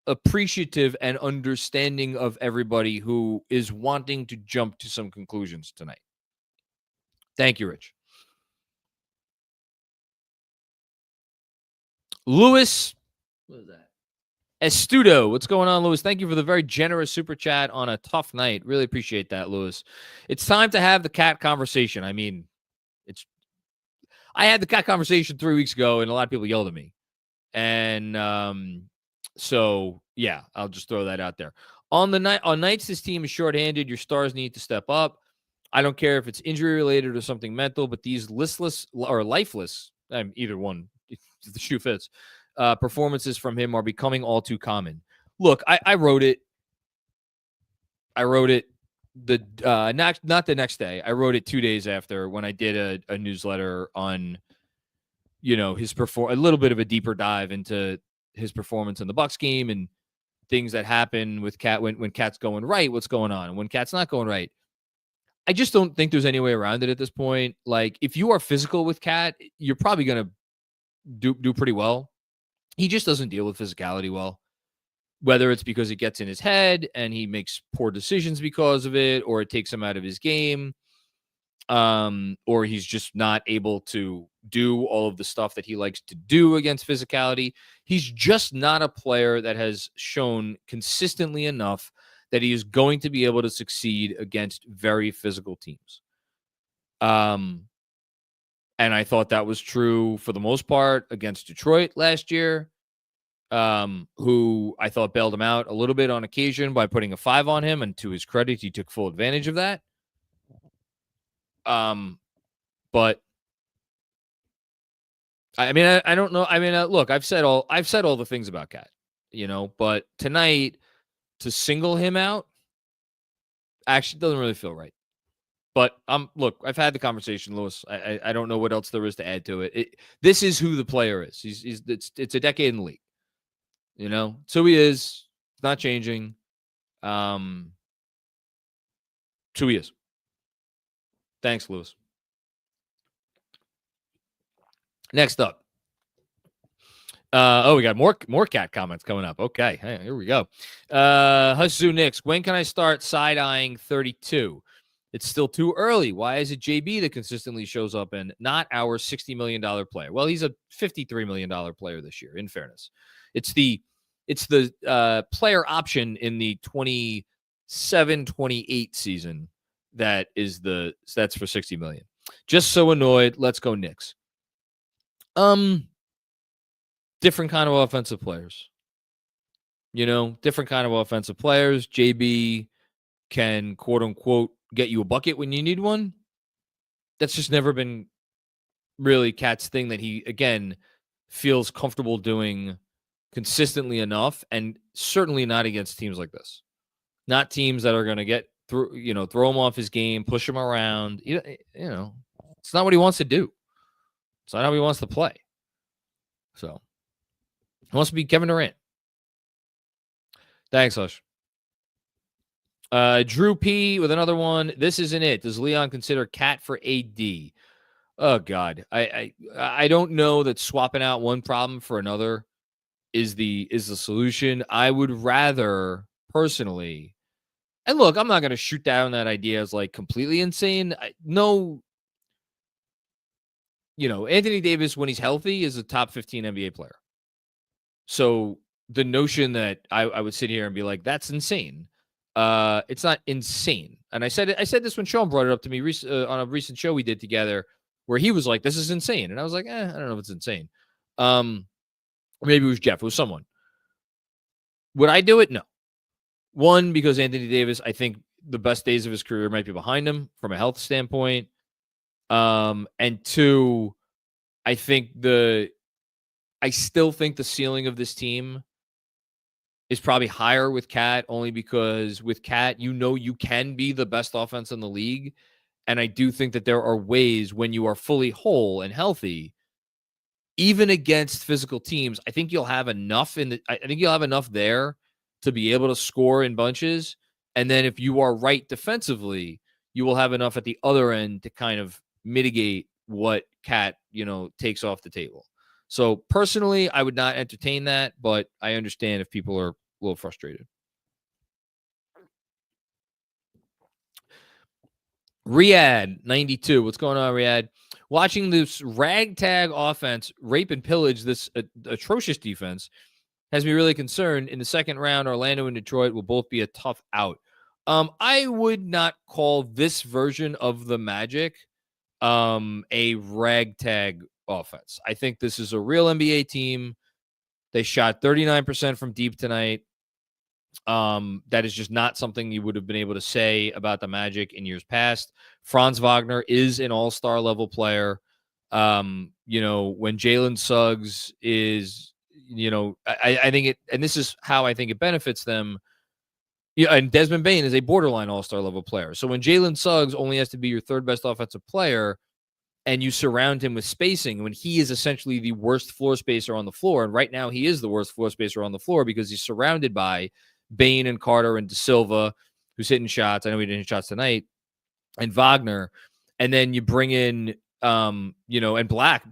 [SPEAKER 1] appreciative and understanding of everybody who is wanting to jump to some conclusions tonight. Thank you, Rich. Lewis, what is that? Estudo, what's going on, Lewis? Thank you for the very generous super chat on a tough night. Really appreciate that, Lewis. It's time to have the cat conversation. I mean, I had the cat conversation 3 weeks ago, and a lot of people yelled at me. And so, yeah, I'll just throw that out there. On nights this team is shorthanded, your stars need to step up. I don't care if it's injury related or something mental, but these listless or lifeless, either one, if the shoe fits, performances from him are becoming all too common. Look, I wrote it. Not the next day. I wrote it 2 days after when I did a newsletter on, his a little bit of a deeper dive into his performance in the Bucks game and things that happen with Cat when Cat's going right, what's going on, and when Cat's not going right. I just don't think there's any way around it at this point. Like, if you are physical with Cat, you're probably going to do pretty well. He just doesn't deal with physicality well, whether it's because it gets in his head and he makes poor decisions because of it, or it takes him out of his game, or he's just not able to do all of the stuff that he likes to do against physicality. He's just not a player that has shown consistently enough that he is going to be able to succeed against very physical teams. And I thought that was true for the most part against Detroit last year. who I thought bailed him out a little bit on occasion by putting a 5 on him, and to his credit, he took full advantage of that. But I mean, I don't know. I mean, look, I've said all the things about Cat, but tonight to single him out actually doesn't really feel right. But look, I've had the conversation, Lewis. I don't know what else there is to add to it. This is who the player is. It's a decade in the league. It's who he is. It's not changing. It's who he is. Thanks, Lewis. Next up. We got more Cat comments coming up. Okay, hey, here we go. Husu Knicks. When can I start side-eyeing 32? It's still too early. Why is it JB that consistently shows up and not our $60 million player? Well, he's a $53 million player this year, in fairness. It's the player option in the 27-28 season that's for $60 million. Just so annoyed. Let's go Knicks. Different kind of offensive players. Different kind of offensive players. JB can, quote unquote, get you a bucket when you need one. That's just never been really Cat's thing that he, again, feels comfortable doing consistently enough, and certainly not against teams like this. Not teams that are going to get through, throw him off his game, push him around. It's not what he wants to do. It's not how he wants to play. So he wants to be Kevin Durant. Thanks, Hush. Drew P with another one. This isn't it. Does Leon consider Cat for AD? Oh God, I don't know that swapping out one problem for another is the solution. I would rather personally, and look, I'm not going to shoot down that idea as like completely insane. No, Anthony Davis, when he's healthy, is a top 15 NBA player. So the notion that I would sit here and be like, that's insane. It's not insane. And I said this when Sean brought it up to me on a recent show we did together, where he was like, this is insane. And I was like, I don't know if it's insane. Maybe it was Jeff. It was someone. Would I do it? No. One, because Anthony Davis, I think the best days of his career might be behind him from a health standpoint. And two, I still think the ceiling of this team is probably higher with Cat, only because with Cat, you can be the best offense in the league. And I do think that there are ways when you are fully whole and healthy, even against physical teams, I think you'll have enough there to be able to score in bunches. And then if you are right defensively, you will have enough at the other end to kind of mitigate what Cat, takes off the table. So personally, I would not entertain that, but I understand if people are a little frustrated. Riyadh 92. What's going on, Riyadh? Watching this ragtag offense rape and pillage this atrocious defense has me really concerned. In the second round, Orlando and Detroit will both be a tough out. I would not call this version of the Magic a ragtag offense. I think this is a real NBA team. They shot 39% from deep tonight. That is just not something you would have been able to say about the Magic in years past. Franz Wagner is an all-star level player. When Jalen Suggs is, I think it, and this is how I think it benefits them. Yeah, and Desmond Bane is a borderline all-star level player. So when Jalen Suggs only has to be your third best offensive player, and you surround him with spacing, when he is essentially the worst floor spacer on the floor, and right now he is the worst floor spacer on the floor because he's surrounded by Bane and Carter and De Silva, who's hitting shots. I know he didn't hit shots tonight, and Wagner. And then you bring in, and Black,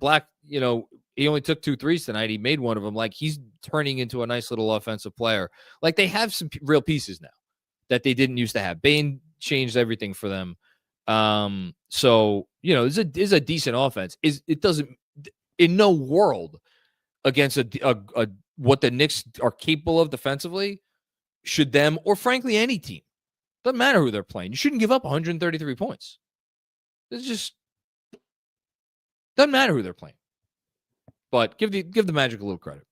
[SPEAKER 1] he only took 2 threes tonight. He made one of them. Like, he's turning into a nice little offensive player. Like, they have some real pieces now that they didn't used to have. Bane changed everything for them. So, is a decent offense. It doesn't, in no world against what the Knicks are capable of defensively, should them, or frankly any team, doesn't matter who they're playing, you shouldn't give up 133 points. It's just doesn't matter who they're playing. But give the Magic a little credit.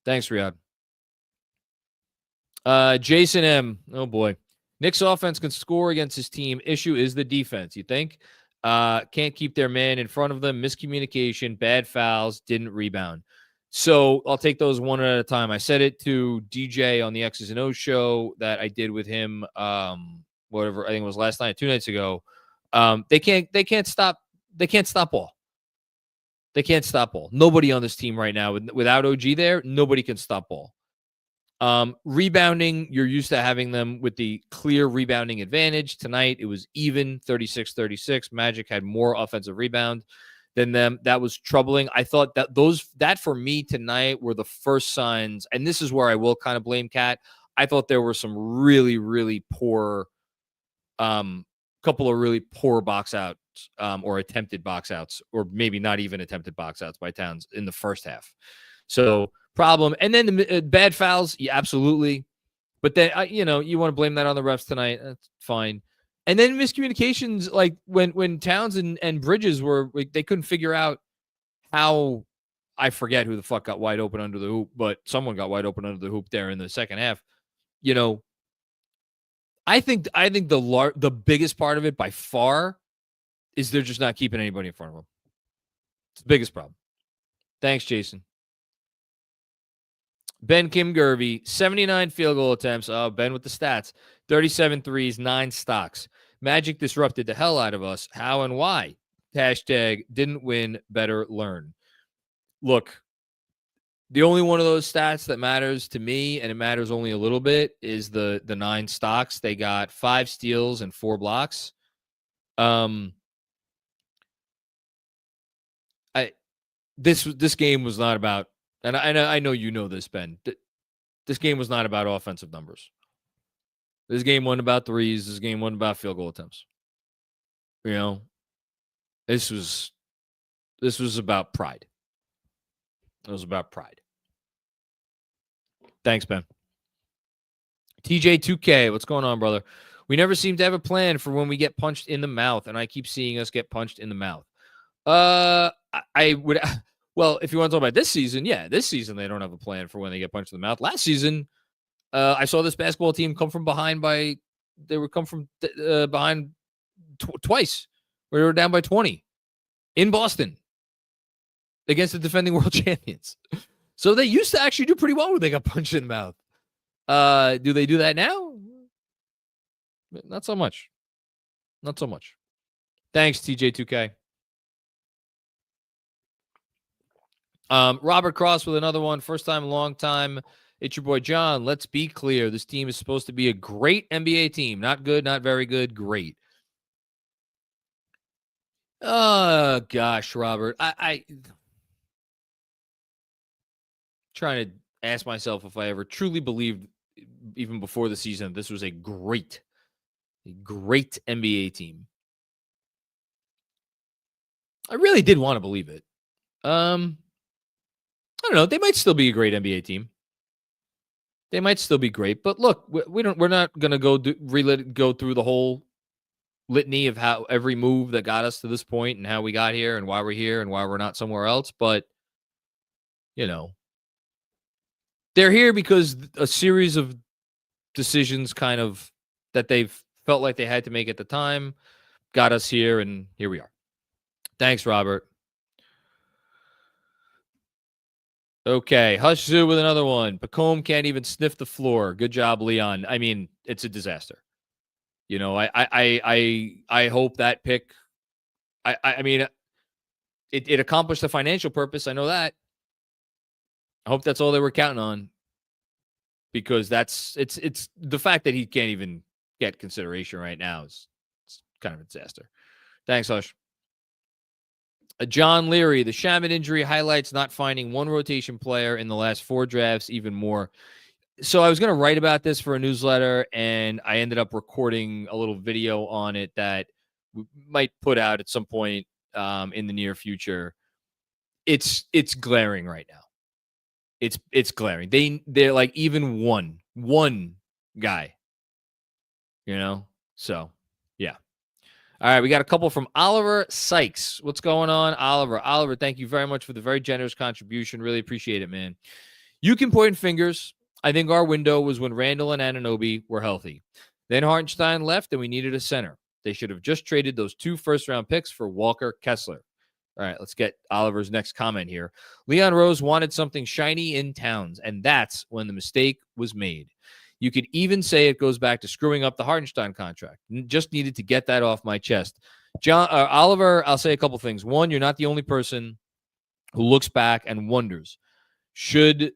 [SPEAKER 1] Thanks, Riyadh. Jason M. Oh, boy. Knicks offense can score against his team. Issue is the defense, you think? Can't keep their man in front of them. Miscommunication, bad fouls, didn't rebound. So I'll take those one at a time. I said it to DJ on the X's and O's show that I did with him, whatever, I think it was last night, 2 nights ago. They can't stop ball. They can't stop ball. Nobody on this team right now, without OG there, nobody can stop ball. Rebounding, you're used to having them with the clear rebounding advantage. Tonight, it was even 36-36. Magic had more offensive rebound than them. That was troubling. I thought that for me tonight were the first signs, and this is where I will kind of blame Cat. I thought there were some really, really poor, couple of really poor box outs or attempted box outs, or maybe not even attempted box outs by Towns in the first half. So problem. And then the bad fouls, yeah, absolutely. But then, you want to blame that on the refs tonight. That's fine. And then miscommunications, like when Towns and Bridges were, they couldn't figure out how, I forget who the fuck got wide open under the hoop, but someone got wide open under the hoop there in the second half. I think the biggest part of it by far is they're just not keeping anybody in front of them. It's the biggest problem. Thanks, Jason. Ben Kim Gervey, 79 field goal attempts. Oh, Ben with the stats. 37 threes, 9 stocks. Magic disrupted the hell out of us. How and why? Hashtag didn't win, better learn. Look, the only one of those stats that matters to me, and it matters only a little bit, is the 9 stocks. They got 5 steals and 4 blocks. This game was not about, and I know you know this, Ben. This game was not about offensive numbers. This game wasn't about threes. This game wasn't about field goal attempts. This was about pride. It was about pride. Thanks, Ben. TJ2K, what's going on, brother? We never seem to have a plan for when we get punched in the mouth, and I keep seeing us get punched in the mouth. I would, well, if you want to talk about this season, yeah, this season they don't have a plan for when they get punched in the mouth. Last season, I saw this basketball team come from behind behind twice, where they were down by 20 in Boston against the defending world champions. So they used to actually do pretty well when they got punched in the mouth. Do they do that now? Not so much. Not so much. Thanks, TJ2K. Robert Cross with another one. First time, long time. It's your boy, John. Let's be clear. This team is supposed to be a great NBA team. Not good, not very good, great. Oh, gosh, Robert. I trying to ask myself if I ever truly believed, even before the season, this was a great NBA team. I really did want to believe it. I don't know. They might still be a great NBA team. They might still be great, but look, we're not going to go through the whole litany of how every move that got us to this point and how we got here and why we're here and why we're not somewhere else. But, they're here because a series of decisions kind of that they've felt like they had to make at the time got us here, and here we are. Thanks, Robert. Okay, Hush Zoo with another one. Pacome can't even sniff the floor. Good job, Leon. I mean, it's a disaster. I hope that pick. I mean, it accomplished the financial purpose. I know that. I hope that's all they were counting on, because it's the fact that he can't even get consideration right now is kind of a disaster. Thanks, Hush. John Leary, the Shaman injury highlights not finding one rotation player in the last 4 drafts even more. So I was going to write about this for a newsletter, and I ended up recording a little video on it that we might put out at some point in the near future. It's glaring right now. It's glaring. They're like even one guy, So yeah. All right, we got a couple from Oliver Sykes. What's going on, Oliver? Oliver, thank you very much for the very generous contribution. Really appreciate it, man. You can point fingers. I think our window was when Randall and Anunoby were healthy. Then Hartenstein left, and we needed a center. They should have just traded those 2 first-round picks for Walker Kessler. All right, let's get Oliver's next comment here. Leon Rose wanted something shiny in Towns, and that's when the mistake was made. You could even say it goes back to screwing up the Hartenstein contract. Just needed to get that off my chest. Oliver, I'll say a couple things. One, you're not the only person who looks back and wonders, should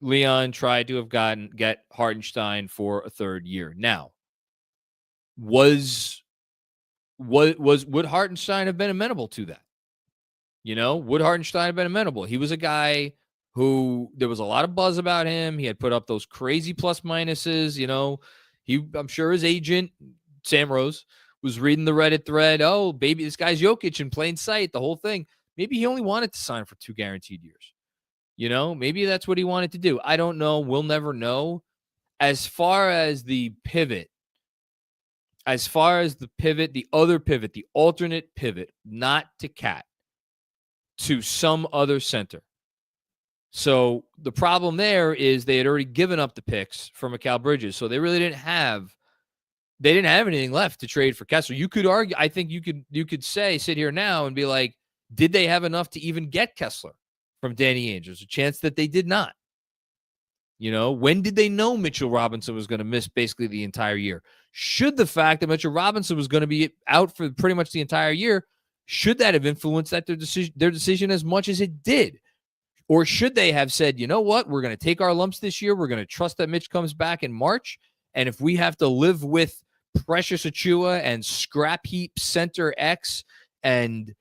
[SPEAKER 1] Leon try to have get Hartenstein for a 3rd year? Now, would Hartenstein have been amenable to that? Would Hartenstein have been amenable? He was a guy who there was a lot of buzz about him. He had put up those crazy plus minuses. I'm sure his agent, Sam Rose, was reading the Reddit thread. Oh, baby, this guy's Jokic in plain sight, the whole thing. Maybe he only wanted to sign for 2 guaranteed years. Maybe that's what he wanted to do. I don't know. We'll never know. As far as the pivot, the other pivot, the alternate pivot, not to Cat, to some other center. So the problem there is they had already given up the picks for Mikal Bridges. So they really didn't have anything left to trade for Kessler. You could argue, I think you could sit here now and be like, did they have enough to even get Kessler from Danny Ainge? There's a chance that they did not. When did they know Mitchell Robinson was going to miss basically the entire year? Should the fact that Mitchell Robinson was going to be out for pretty much the entire year, should that have influenced their decision as much as it did? Or should they have said, you know what, we're going to take our lumps this year. We're going to trust that Mitch comes back in March. And if we have to live with Precious Achiuwa and scrap heap center X and,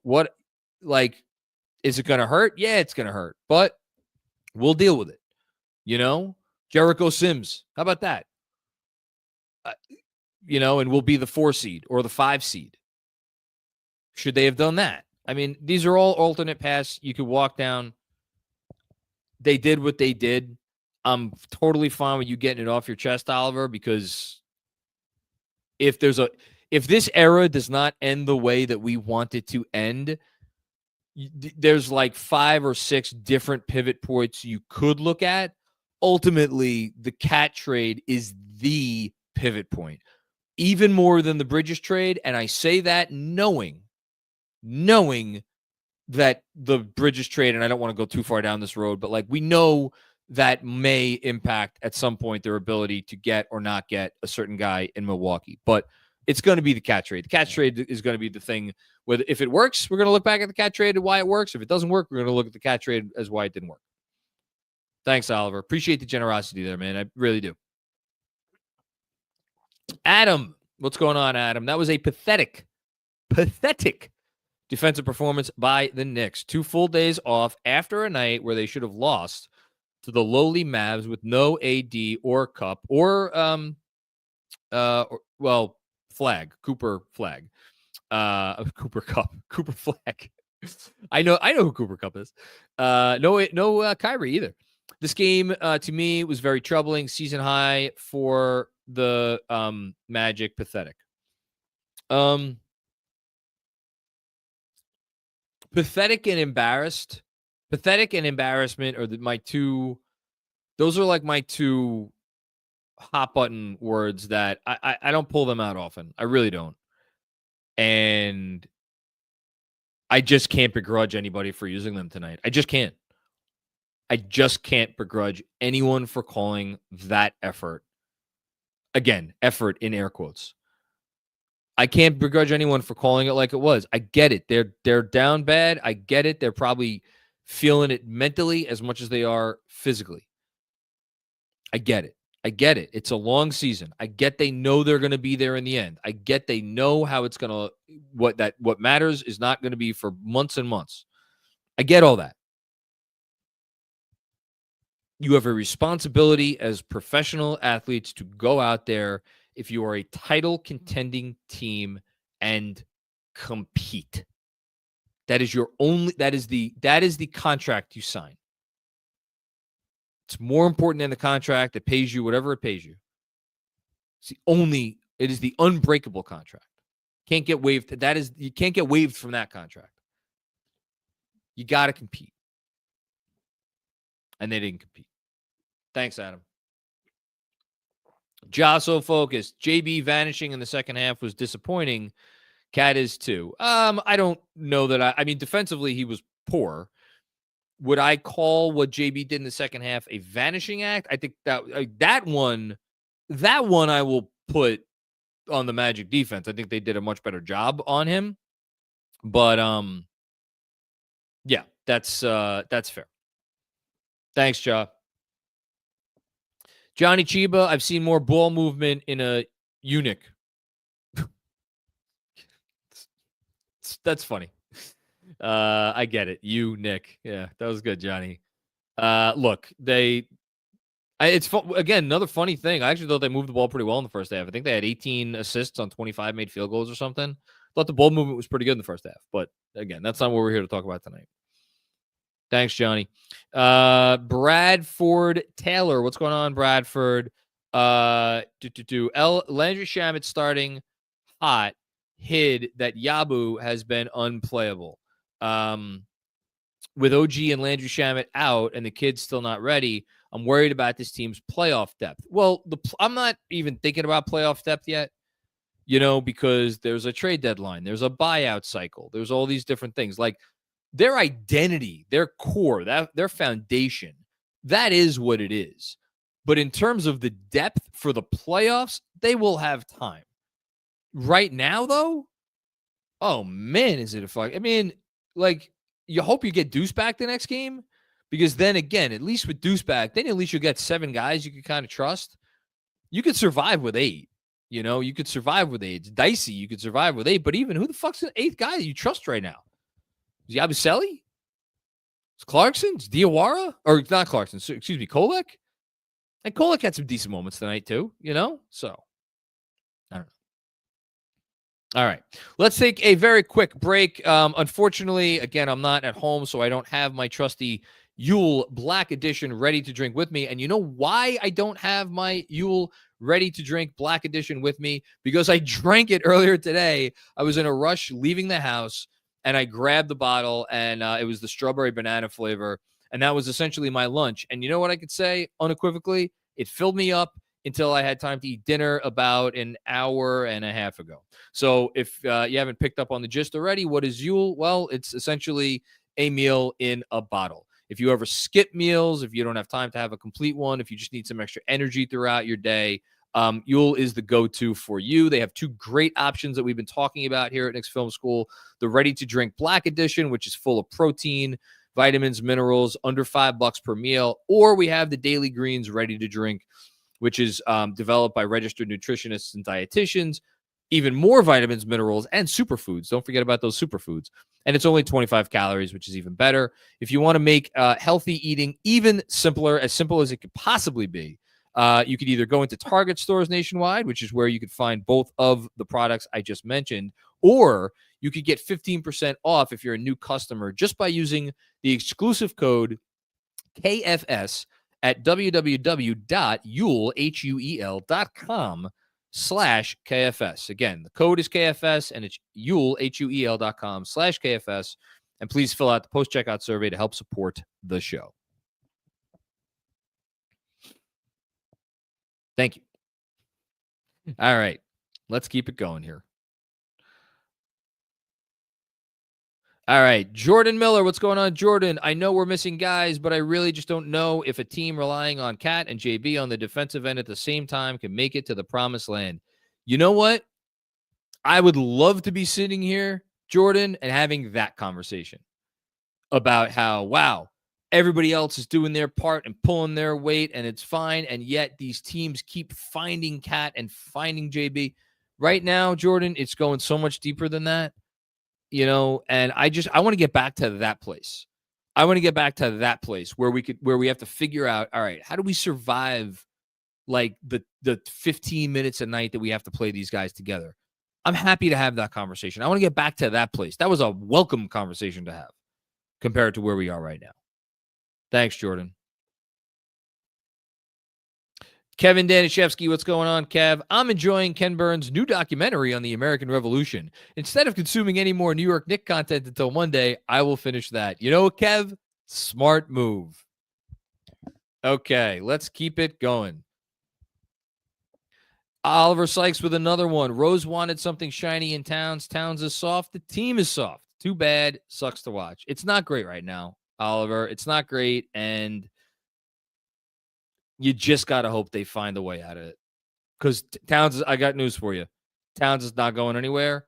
[SPEAKER 1] what, is it going to hurt? Yeah, it's going to hurt. But we'll deal with it. Jericho Sims. How about that? And we'll be the 4 seed or the 5 seed. Should they have done that? I mean, these are all alternate paths you could walk down. They did what they did. I'm totally fine with you getting it off your chest, Oliver, because if this era does not end the way that we want it to end, there's like 5 or 6 different pivot points you could look at. Ultimately, the Cat trade is the pivot point, even more than the Bridges trade. And I say that knowing that the Bridges trade, and I don't want to go too far down this road, but we know that may impact at some point their ability to get or not get a certain guy in Milwaukee. But it's going to be the Cat trade. The Cat trade is going to be the thing. Whether if it works, we're going to look back at the Cat trade and why it works. If it doesn't work, we're going to look at the Cat trade as why it didn't work. Thanks, Oliver. Appreciate the generosity there, man. I really do. Adam, what's going on, Adam? That was a pathetic defensive performance by the Knicks. 2 full days off after a night where they should have lost to the lowly Mavs with no AD or Cup or Cooper Flag. Cooper Cup. Cooper Flag. I know who Cooper Cup is. No Kyrie either. This game to me was very troubling. Season high for the Magic. Pathetic. Pathetic and embarrassed. Pathetic and embarrassment are those are like my 2 hot button words that I don't pull them out often. I really don't. And I just can't begrudge anybody for using them tonight. I just can't. I just can't begrudge anyone for calling that effort. Again, effort in air quotes. I can't begrudge anyone for calling it like it was. I get it. They're down bad. I get it. They're probably feeling it mentally as much as they are physically. I get it. It's a long season. I get they know they're going to be there in the end. I get they know how it's going to what matters is not going to be for months and months. I get all that. You have a responsibility as professional athletes to go out there if you are a title contending team and compete. That is the contract you sign. It's more important than the contract that pays you whatever it pays you. It is the unbreakable contract. Can't get waived. You can't get waived from that contract. You got to compete. and they didn't compete. Thanks, Adam. Josso focused. JB vanishing in the second half was disappointing. Cat is too. I don't know that I mean, defensively, he was poor. Would I call what JB did in the second half a vanishing act? I think that one I will put on the Magic defense. I think they did a much better job on him. But yeah, that's fair. Thanks, Ja. Johnny Chiba, I've seen more ball movement in a eunuch. That's funny. I get it. You, Nick. Yeah, that was good, Johnny. Look, it's again, another funny thing. I actually thought they moved the ball pretty well in the first half. I think they had 18 assists on 25 made field goals or something. Thought the ball movement was pretty good in the first half. But again, that's not what we're here to talk about tonight. Thanks, Johnny. Bradford Taylor. What's going on, Bradford? Landry Shamet starting hot hid that Yabu has been unplayable. With OG and Landry Shamet out and the kid's still not ready, I'm worried about this team's playoff depth. Well, I'm not even thinking about playoff depth yet, because there's a trade deadline. There's a buyout cycle. There's all these different things. Like their identity, their core, their foundation, that is what it is. But in terms of the depth for the playoffs, they will have time. Right now, though, oh, man, is it a fuck? I mean, like, you hope you get Deuce back the next game, because then, again, at least with Deuce back, then at least you'll get 7 guys you can kind of trust. You could survive with 8. You could survive with 8. It's dicey. You could survive with 8. But even who the fuck's the 8th guy that you trust right now? Is Yabusele? Is Clarkson? Is Diawara? Or not Clarkson. Excuse me, Kolek? And Kolek had some decent moments tonight, too, So, I don't know. All right. Let's take a very quick break. Unfortunately, again, I'm not at home, so I don't have my trusty Yule Black Edition ready to drink with me. And you know why I don't have my Yule ready to drink Black Edition with me? Because I drank it earlier today. I was in a rush leaving the house, and I grabbed the bottle, and it was the strawberry banana flavor. And that was essentially my lunch. And you know what I could say unequivocally? It filled me up until I had time to eat dinner about an hour and a half ago. So if you haven't picked up on the gist already, what is Yule? Well, it's essentially a meal in a bottle. If you ever skip meals, if you don't have time to have a complete one, if you just need some extra energy throughout your day, Yule is the go-to for you. They have 2 great options that we've been talking about here at Knicks Film School. The ready-to-drink Black Edition, which is full of protein, vitamins, minerals, under $5 per meal. Or we have the Daily Greens ready-to-drink, which is developed by registered nutritionists and dietitians, even more vitamins, minerals, and superfoods. Don't forget about those superfoods. And it's only 25 calories, which is even better. If you want to make healthy eating even simpler, as simple as it could possibly be, you could either go into Target stores nationwide, which is where you could find both of the products I just mentioned, or you could get 15% off if you're a new customer just by using the exclusive code KFS at www.yule.com/KFS. Again, the code is KFS, and it's yule.com/KFS. And please fill out the post-checkout survey to help support the show. Thank you. All right. Let's keep it going here. All right, Jordan Miller, what's going on, Jordan? I know we're missing guys, but I really just don't know if a team relying on Cat and JB on the defensive end at the same time can make it to the promised land. You know what? I would love to be sitting here, Jordan, and having that conversation about how, wow, everybody else is doing their part and pulling their weight, and it's fine, and yet these teams keep finding Cat and finding JB. Right now, Jordan, it's going so much deeper than that. And I want to get back to that place. I want to get back to that place where we have to figure out, all right, how do we survive like the 15 minutes a night that we have to play these guys together? I'm happy to have that conversation. I want to get back to that place. That was a welcome conversation to have compared to where we are right now. Thanks, Jordan. Kevin Danishevsky, what's going on, Kev? I'm enjoying Ken Burns' new documentary on the American Revolution. Instead of consuming any more New York Knicks content until Monday, I will finish that. You know, Kev, smart move. Okay, let's keep it going. Oliver Sykes with another one. Rose wanted something shiny in Towns. Towns is soft. The team is soft. Too bad. Sucks to watch. It's not great right now, Oliver. It's not great, and you just got to hope they find a way out of it. Because Towns, I got news for you. Towns is not going anywhere.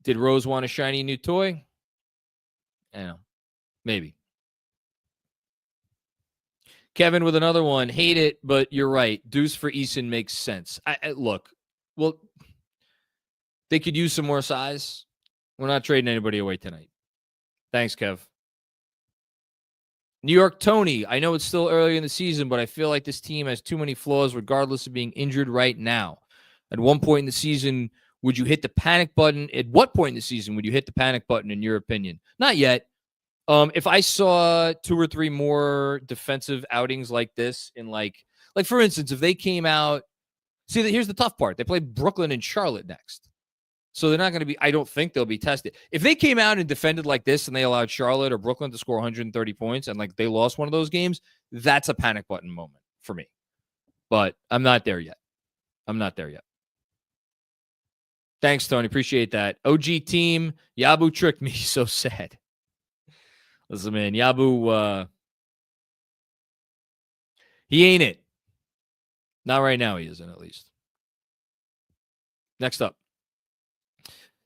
[SPEAKER 1] Did Rose want a shiny new toy? I don't know. Maybe. Kevin with another one. Hate it, but you're right. Deuce for Eason makes sense. Look, well, they could use some more size. We're not trading anybody away tonight. Thanks, Kev. New York Tony. I know it's still early in the season, but I feel like this team has too many flaws regardless of being injured right now. At one point in the season, would you hit the panic button? At what point in the season would you hit the panic button, in your opinion? Not yet. If I saw 2 or 3 more defensive outings like this in like for instance, if they came out, here's the tough part. They play Brooklyn and Charlotte next. So they're not going to be, I don't think they'll be tested. If they came out and defended like this and they allowed Charlotte or Brooklyn to score 130 points and like they lost one of those games, that's a panic button moment for me. But I'm not there yet. Thanks, Tony. Appreciate that. OG team, Yabu tricked me. So sad. Listen, man, Yabu, he ain't it. Not right now, he isn't, at least. Next up.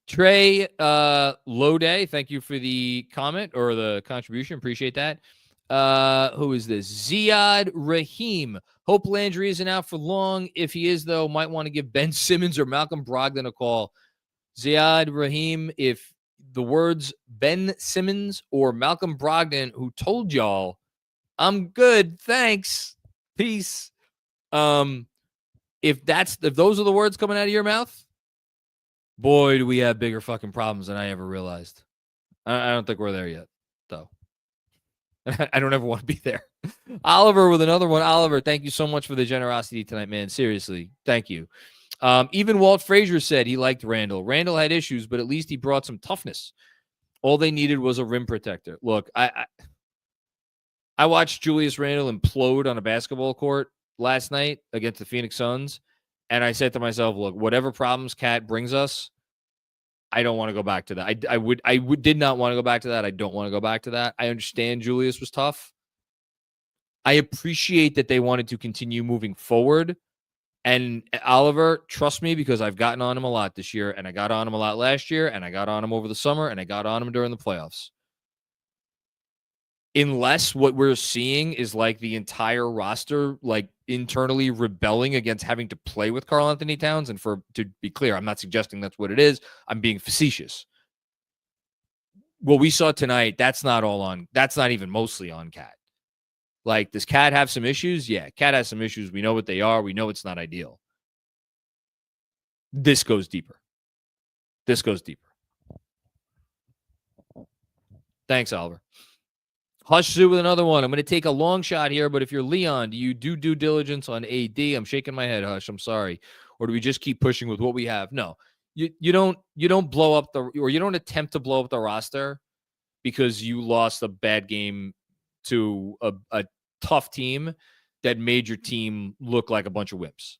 [SPEAKER 1] Trey Lode, thank you for the comment or the contribution. Appreciate that. Who is this? Ziad Rahim. Hope Landry isn't out for long. If he is, though, might want to give Ben Simmons or Malcolm Brogdon a call. Ziad Rahim, if the words Ben Simmons or Malcolm Brogdon, who told y'all, I'm good, thanks, peace. If those are the words coming out of your mouth, boy, do we have bigger fucking problems than I ever realized. I don't think we're there yet, though. I don't ever want to be there. Oliver with another one. Oliver, thank you so much for the generosity tonight, man. Seriously, thank you. Even Walt Frazier said he liked Randall. Randall had issues, but at least he brought some toughness. All they needed was a rim protector. Look, I watched Julius Randle implode on a basketball court last night against the Phoenix Suns, and I said to myself, look, whatever problems Cat brings us, I don't want to go back to that. I did not want to go back to that. I don't want to go back to that. I understand Julius was tough. I appreciate that they wanted to continue moving forward. And Oliver, trust me, because I've gotten on him a lot this year, and I got on him a lot last year, and I got on him over the summer, and I got on him during the playoffs. Unless what we're seeing is like the entire roster, like internally rebelling against having to play with Karl-Anthony Towns. And to be clear, I'm not suggesting that's what it is. I'm being facetious. What we saw tonight, that's not even mostly on Cat. Like, does Cat have some issues? Yeah, Cat has some issues. We know what they are. We know it's not ideal. This goes deeper. Thanks, Oliver. Hush Zoo with another one. I'm going to take a long shot here, but if you're Leon, do you do due diligence on AD? I'm shaking my head, Hush. I'm sorry. Or do we just keep pushing with what we have? No. You don't blow up you don't attempt to blow up the roster because you lost a bad game to a tough team that made your team look like a bunch of wimps.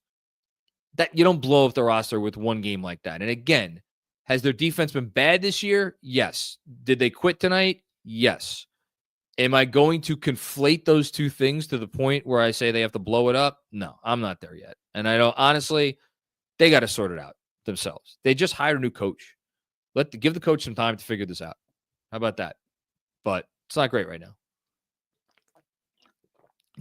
[SPEAKER 1] That you don't blow up the roster with one game like that. And again, has their defense been bad this year? Yes. Did they quit tonight? Yes. Am I going to conflate those two things to the point where I say they have to blow it up? No, I'm not there yet. And I don't, honestly, they got to sort it out themselves. They just hired a new coach. Give the coach some time to figure this out. How about that? But it's not great right now.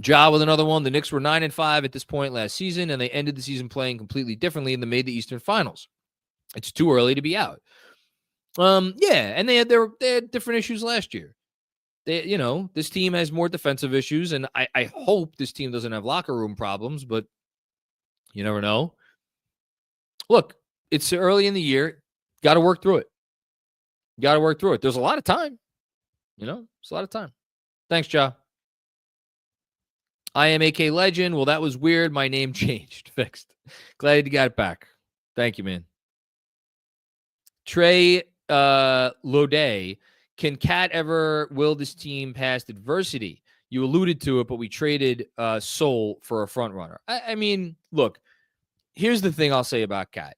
[SPEAKER 1] Ja with another one. The Knicks were 9-5 at this point last season, and they ended the season playing completely differently and they made the Eastern Finals. It's too early to be out. Yeah, and they had different issues last year. This team has more defensive issues, and I hope this team doesn't have locker room problems, but you never know. Look, it's early in the year. Got to work through it. There's a lot of time. It's a lot of time. Thanks, Ja. I am AK Legend. Well, that was weird. My name changed. Fixed. Glad you got it back. Thank you, man. Trey Lode. Can Cat ever will this team past adversity? You alluded to it, but we traded Sol for a front runner. I mean, look, here's the thing I'll say about Cat.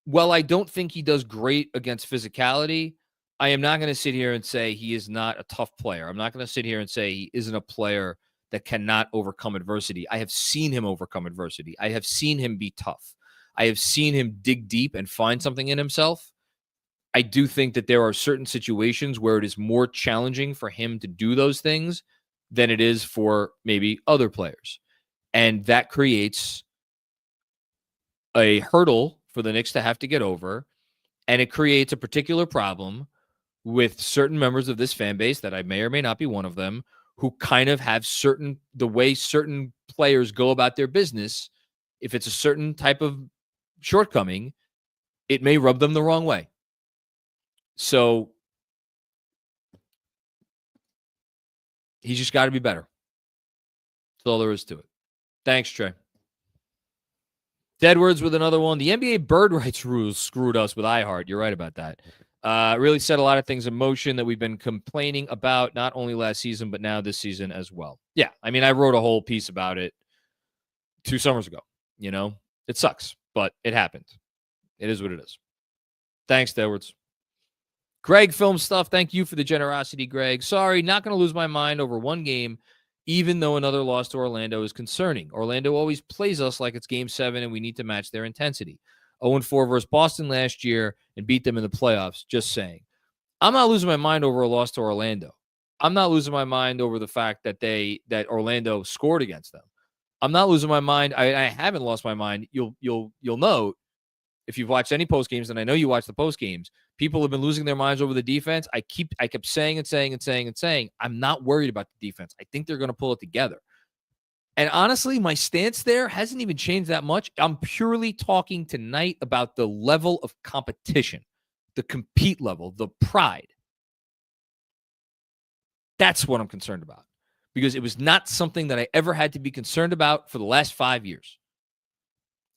[SPEAKER 1] While I don't think he does great against physicality, I am not going to sit here and say he is not a tough player. I'm not going to sit here and say he isn't a player that cannot overcome adversity. I have seen him overcome adversity. I have seen him be tough. I have seen him dig deep and find something in himself. I do think that there are certain situations where it is more challenging for him to do those things than it is for maybe other players. And that creates a hurdle for the Knicks to have to get over. And it creates a particular problem with certain members of this fan base that I may or may not be one of them, who kind of have the way certain players go about their business. If it's a certain type of shortcoming, it may rub them the wrong way. So he's just got to be better. That's all there is to it. Thanks, Trey. Deadwords with another one. The NBA bird rights rules screwed us with iHeart. You're right about that. Really set a lot of things in motion that we've been complaining about, not only last season, but now this season as well. Yeah, I mean, I wrote a whole piece about it 2 summers ago. You know, it sucks, but it happened. It is what it is. Thanks, Deadwords. Greg Film Stuff, thank you for the generosity, Greg. Sorry, not going to lose my mind over one game, even though another loss to Orlando is concerning. Orlando always plays us like it's Game 7, and we need to match their intensity. 0-4 versus Boston last year and beat them in the playoffs, just saying. I'm not losing my mind over a loss to Orlando. I'm not losing my mind over the fact that Orlando scored against them. I'm not losing my mind. I haven't lost my mind. You'll note, if you've watched any post games, and I know you watch the post games, people have been losing their minds over the defense. I kept saying and saying and saying and saying, I'm not worried about the defense. I think they're going to pull it together. And honestly, my stance there hasn't even changed that much. I'm purely talking tonight about the level of competition, the compete level, the pride. That's what I'm concerned about, because it was not something that I ever had to be concerned about for the last 5 years.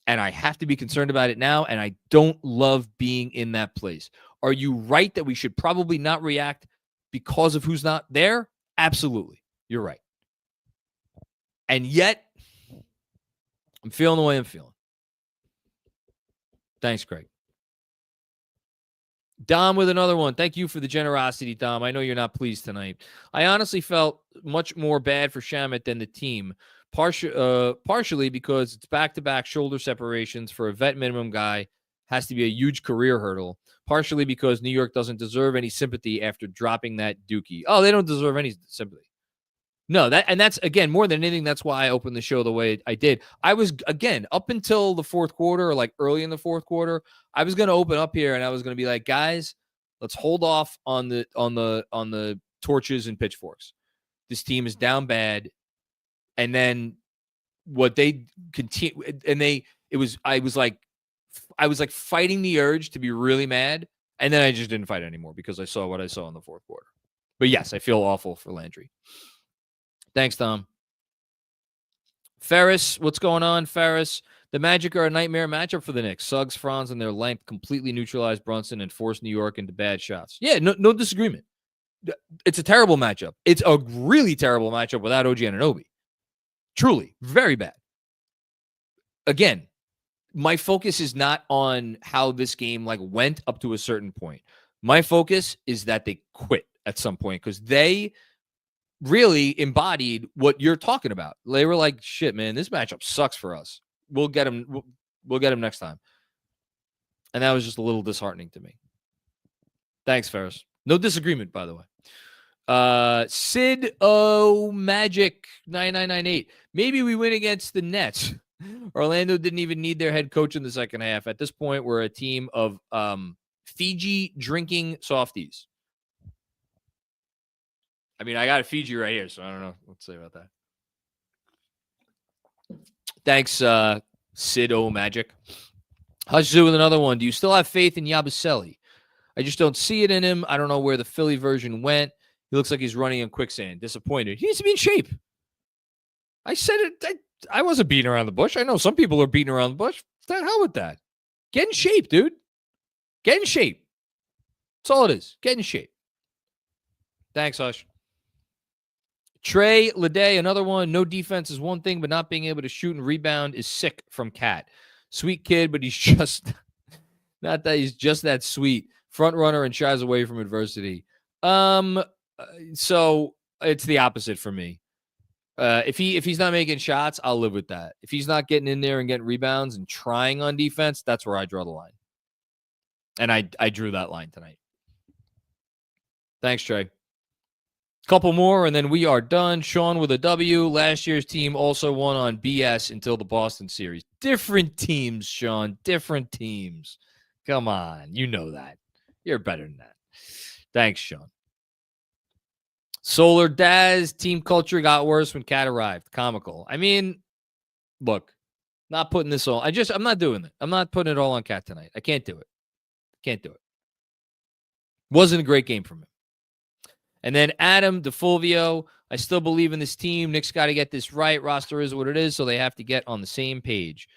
[SPEAKER 1] And I have to be concerned about it now, and I don't love being in that place. Are you right that we should probably not react because of who's not there? Absolutely. You're right. And yet, I'm feeling the way I'm feeling. Thanks, Craig. Dom with another one. Thank you for the generosity, Dom. I know you're not pleased tonight. I honestly felt much more bad for Shamet than the team. Partially because it's back-to-back shoulder separations for a vet minimum guy has to be a huge career hurdle. Partially because New York doesn't deserve any sympathy after dropping that dookie. Oh, they don't deserve any sympathy. No, that's, again, more than anything, that's why I opened the show the way I did. I was, again, up until the fourth quarter, or like early in the fourth quarter, I was going to open up here and I was going to be like, guys, let's hold off on the torches and pitchforks. This team is down bad. And then what they continue, and I was like fighting the urge to be really mad. And then I just didn't fight anymore because I saw what I saw in the fourth quarter. But yes, I feel awful for Landry. Thanks, Tom. Ferris, what's going on, Ferris? The Magic are a nightmare matchup for the Knicks. Suggs, Franz, and their length completely neutralized Brunson and forced New York into bad shots. Yeah, no disagreement. It's a terrible matchup. It's a really terrible matchup without OG Anunoby. Truly, very bad. Again, my focus is not on how this game went up to a certain point. My focus is that they quit at some point because they really embodied what you're talking about. They were like, shit, man, this matchup sucks for us. We'll get him. We'll get him next time. And that was just a little disheartening to me. Thanks, Ferris. No disagreement, by the way. Sid O Magic 9998. Maybe we win against the Nets. Orlando didn't even need their head coach in the second half. At this point, we're a team of Fiji drinking softies. I mean, I got a Fiji right here, so I don't know what to say about that. Thanks, Sid O Magic. Hush Zoo with another one. Do you still have faith in Yabusele? I just don't see it in him. I don't know where the Philly version went. He looks like he's running in quicksand. Disappointed. He needs to be in shape. I said it. I wasn't beating around the bush. I know some people are beating around the bush. What the hell with that? Get in shape, dude. Get in shape. That's all it is. Get in shape. Thanks, Hush. Trey Leday, another one. No defense is one thing, but not being able to shoot and rebound is sick from Cat. Sweet kid, but he's just not that he's just that sweet. Front runner and shies away from adversity. So it's the opposite for me. If he's not making shots, I'll live with that. If he's not getting in there and getting rebounds and trying on defense, that's where I draw the line. And I drew that line tonight. Thanks, Trey. Couple more, and then we are done. Sean with a W. Last year's team also won on BS until the Boston series. Different teams, Sean. Different teams. Come on. You know that. You're better than that. Thanks, Sean. Solar Daz, team culture got worse when Cat arrived. Comical. I mean, look, not putting this all. I'm not doing it. I'm not putting it all on Cat tonight. I can't do it. Can't do it. Wasn't a great game from him. And then Adam DeFulvio, I still believe in this team. Knicks got to get this right. Roster is what it is, so they have to get on the same page.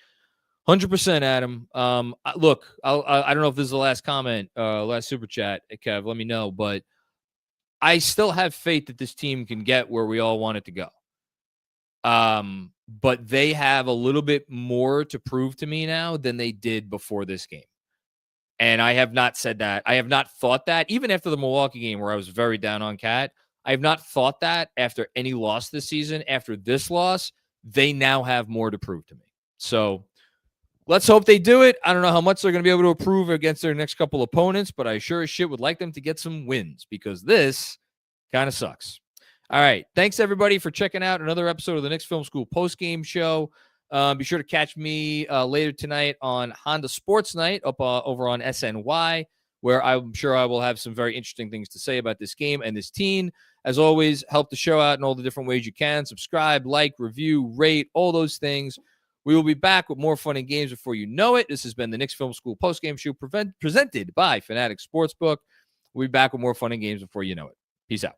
[SPEAKER 1] 100%, Adam. Look, I don't know if this is the last comment, last super chat, Kev. Let me know, but I still have faith that this team can get where we all want it to go. But they have a little bit more to prove to me now than they did before this game. And I have not said that. I have not thought that. Even after the Milwaukee game where I was very down on Cat, I have not thought that after any loss this season. After this loss, they now have more to prove to me. So let's hope they do it. I don't know how much they're going to be able to improve against their next couple opponents, but I sure as shit would like them to get some wins because this kind of sucks. All right. Thanks, everybody, for checking out another episode of the Knicks Film School Postgame Show. Be sure to catch me later tonight on Honda Sports Night up over on SNY, where I'm sure I will have some very interesting things to say about this game and this team. As always, help the show out in all the different ways you can. Subscribe, like, review, rate, all those things. We will be back with more fun and games before you know it. This has been the Knicks Film School Postgame Show presented by FANATICS Sportsbook. We'll be back with more fun and games before you know it. Peace out.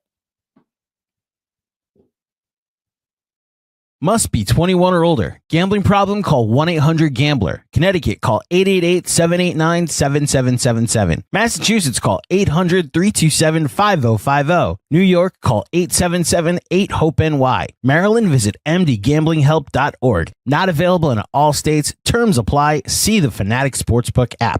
[SPEAKER 2] Must be 21 or older. Gambling problem? Call 1-800-GAMBLER. Connecticut, call 888-789-7777. Massachusetts, call 800-327-5050. New York, call 877-8-HOPE-NY. Maryland, visit mdgamblinghelp.org. Not available in all states. Terms apply. See the Fanatics Sportsbook app.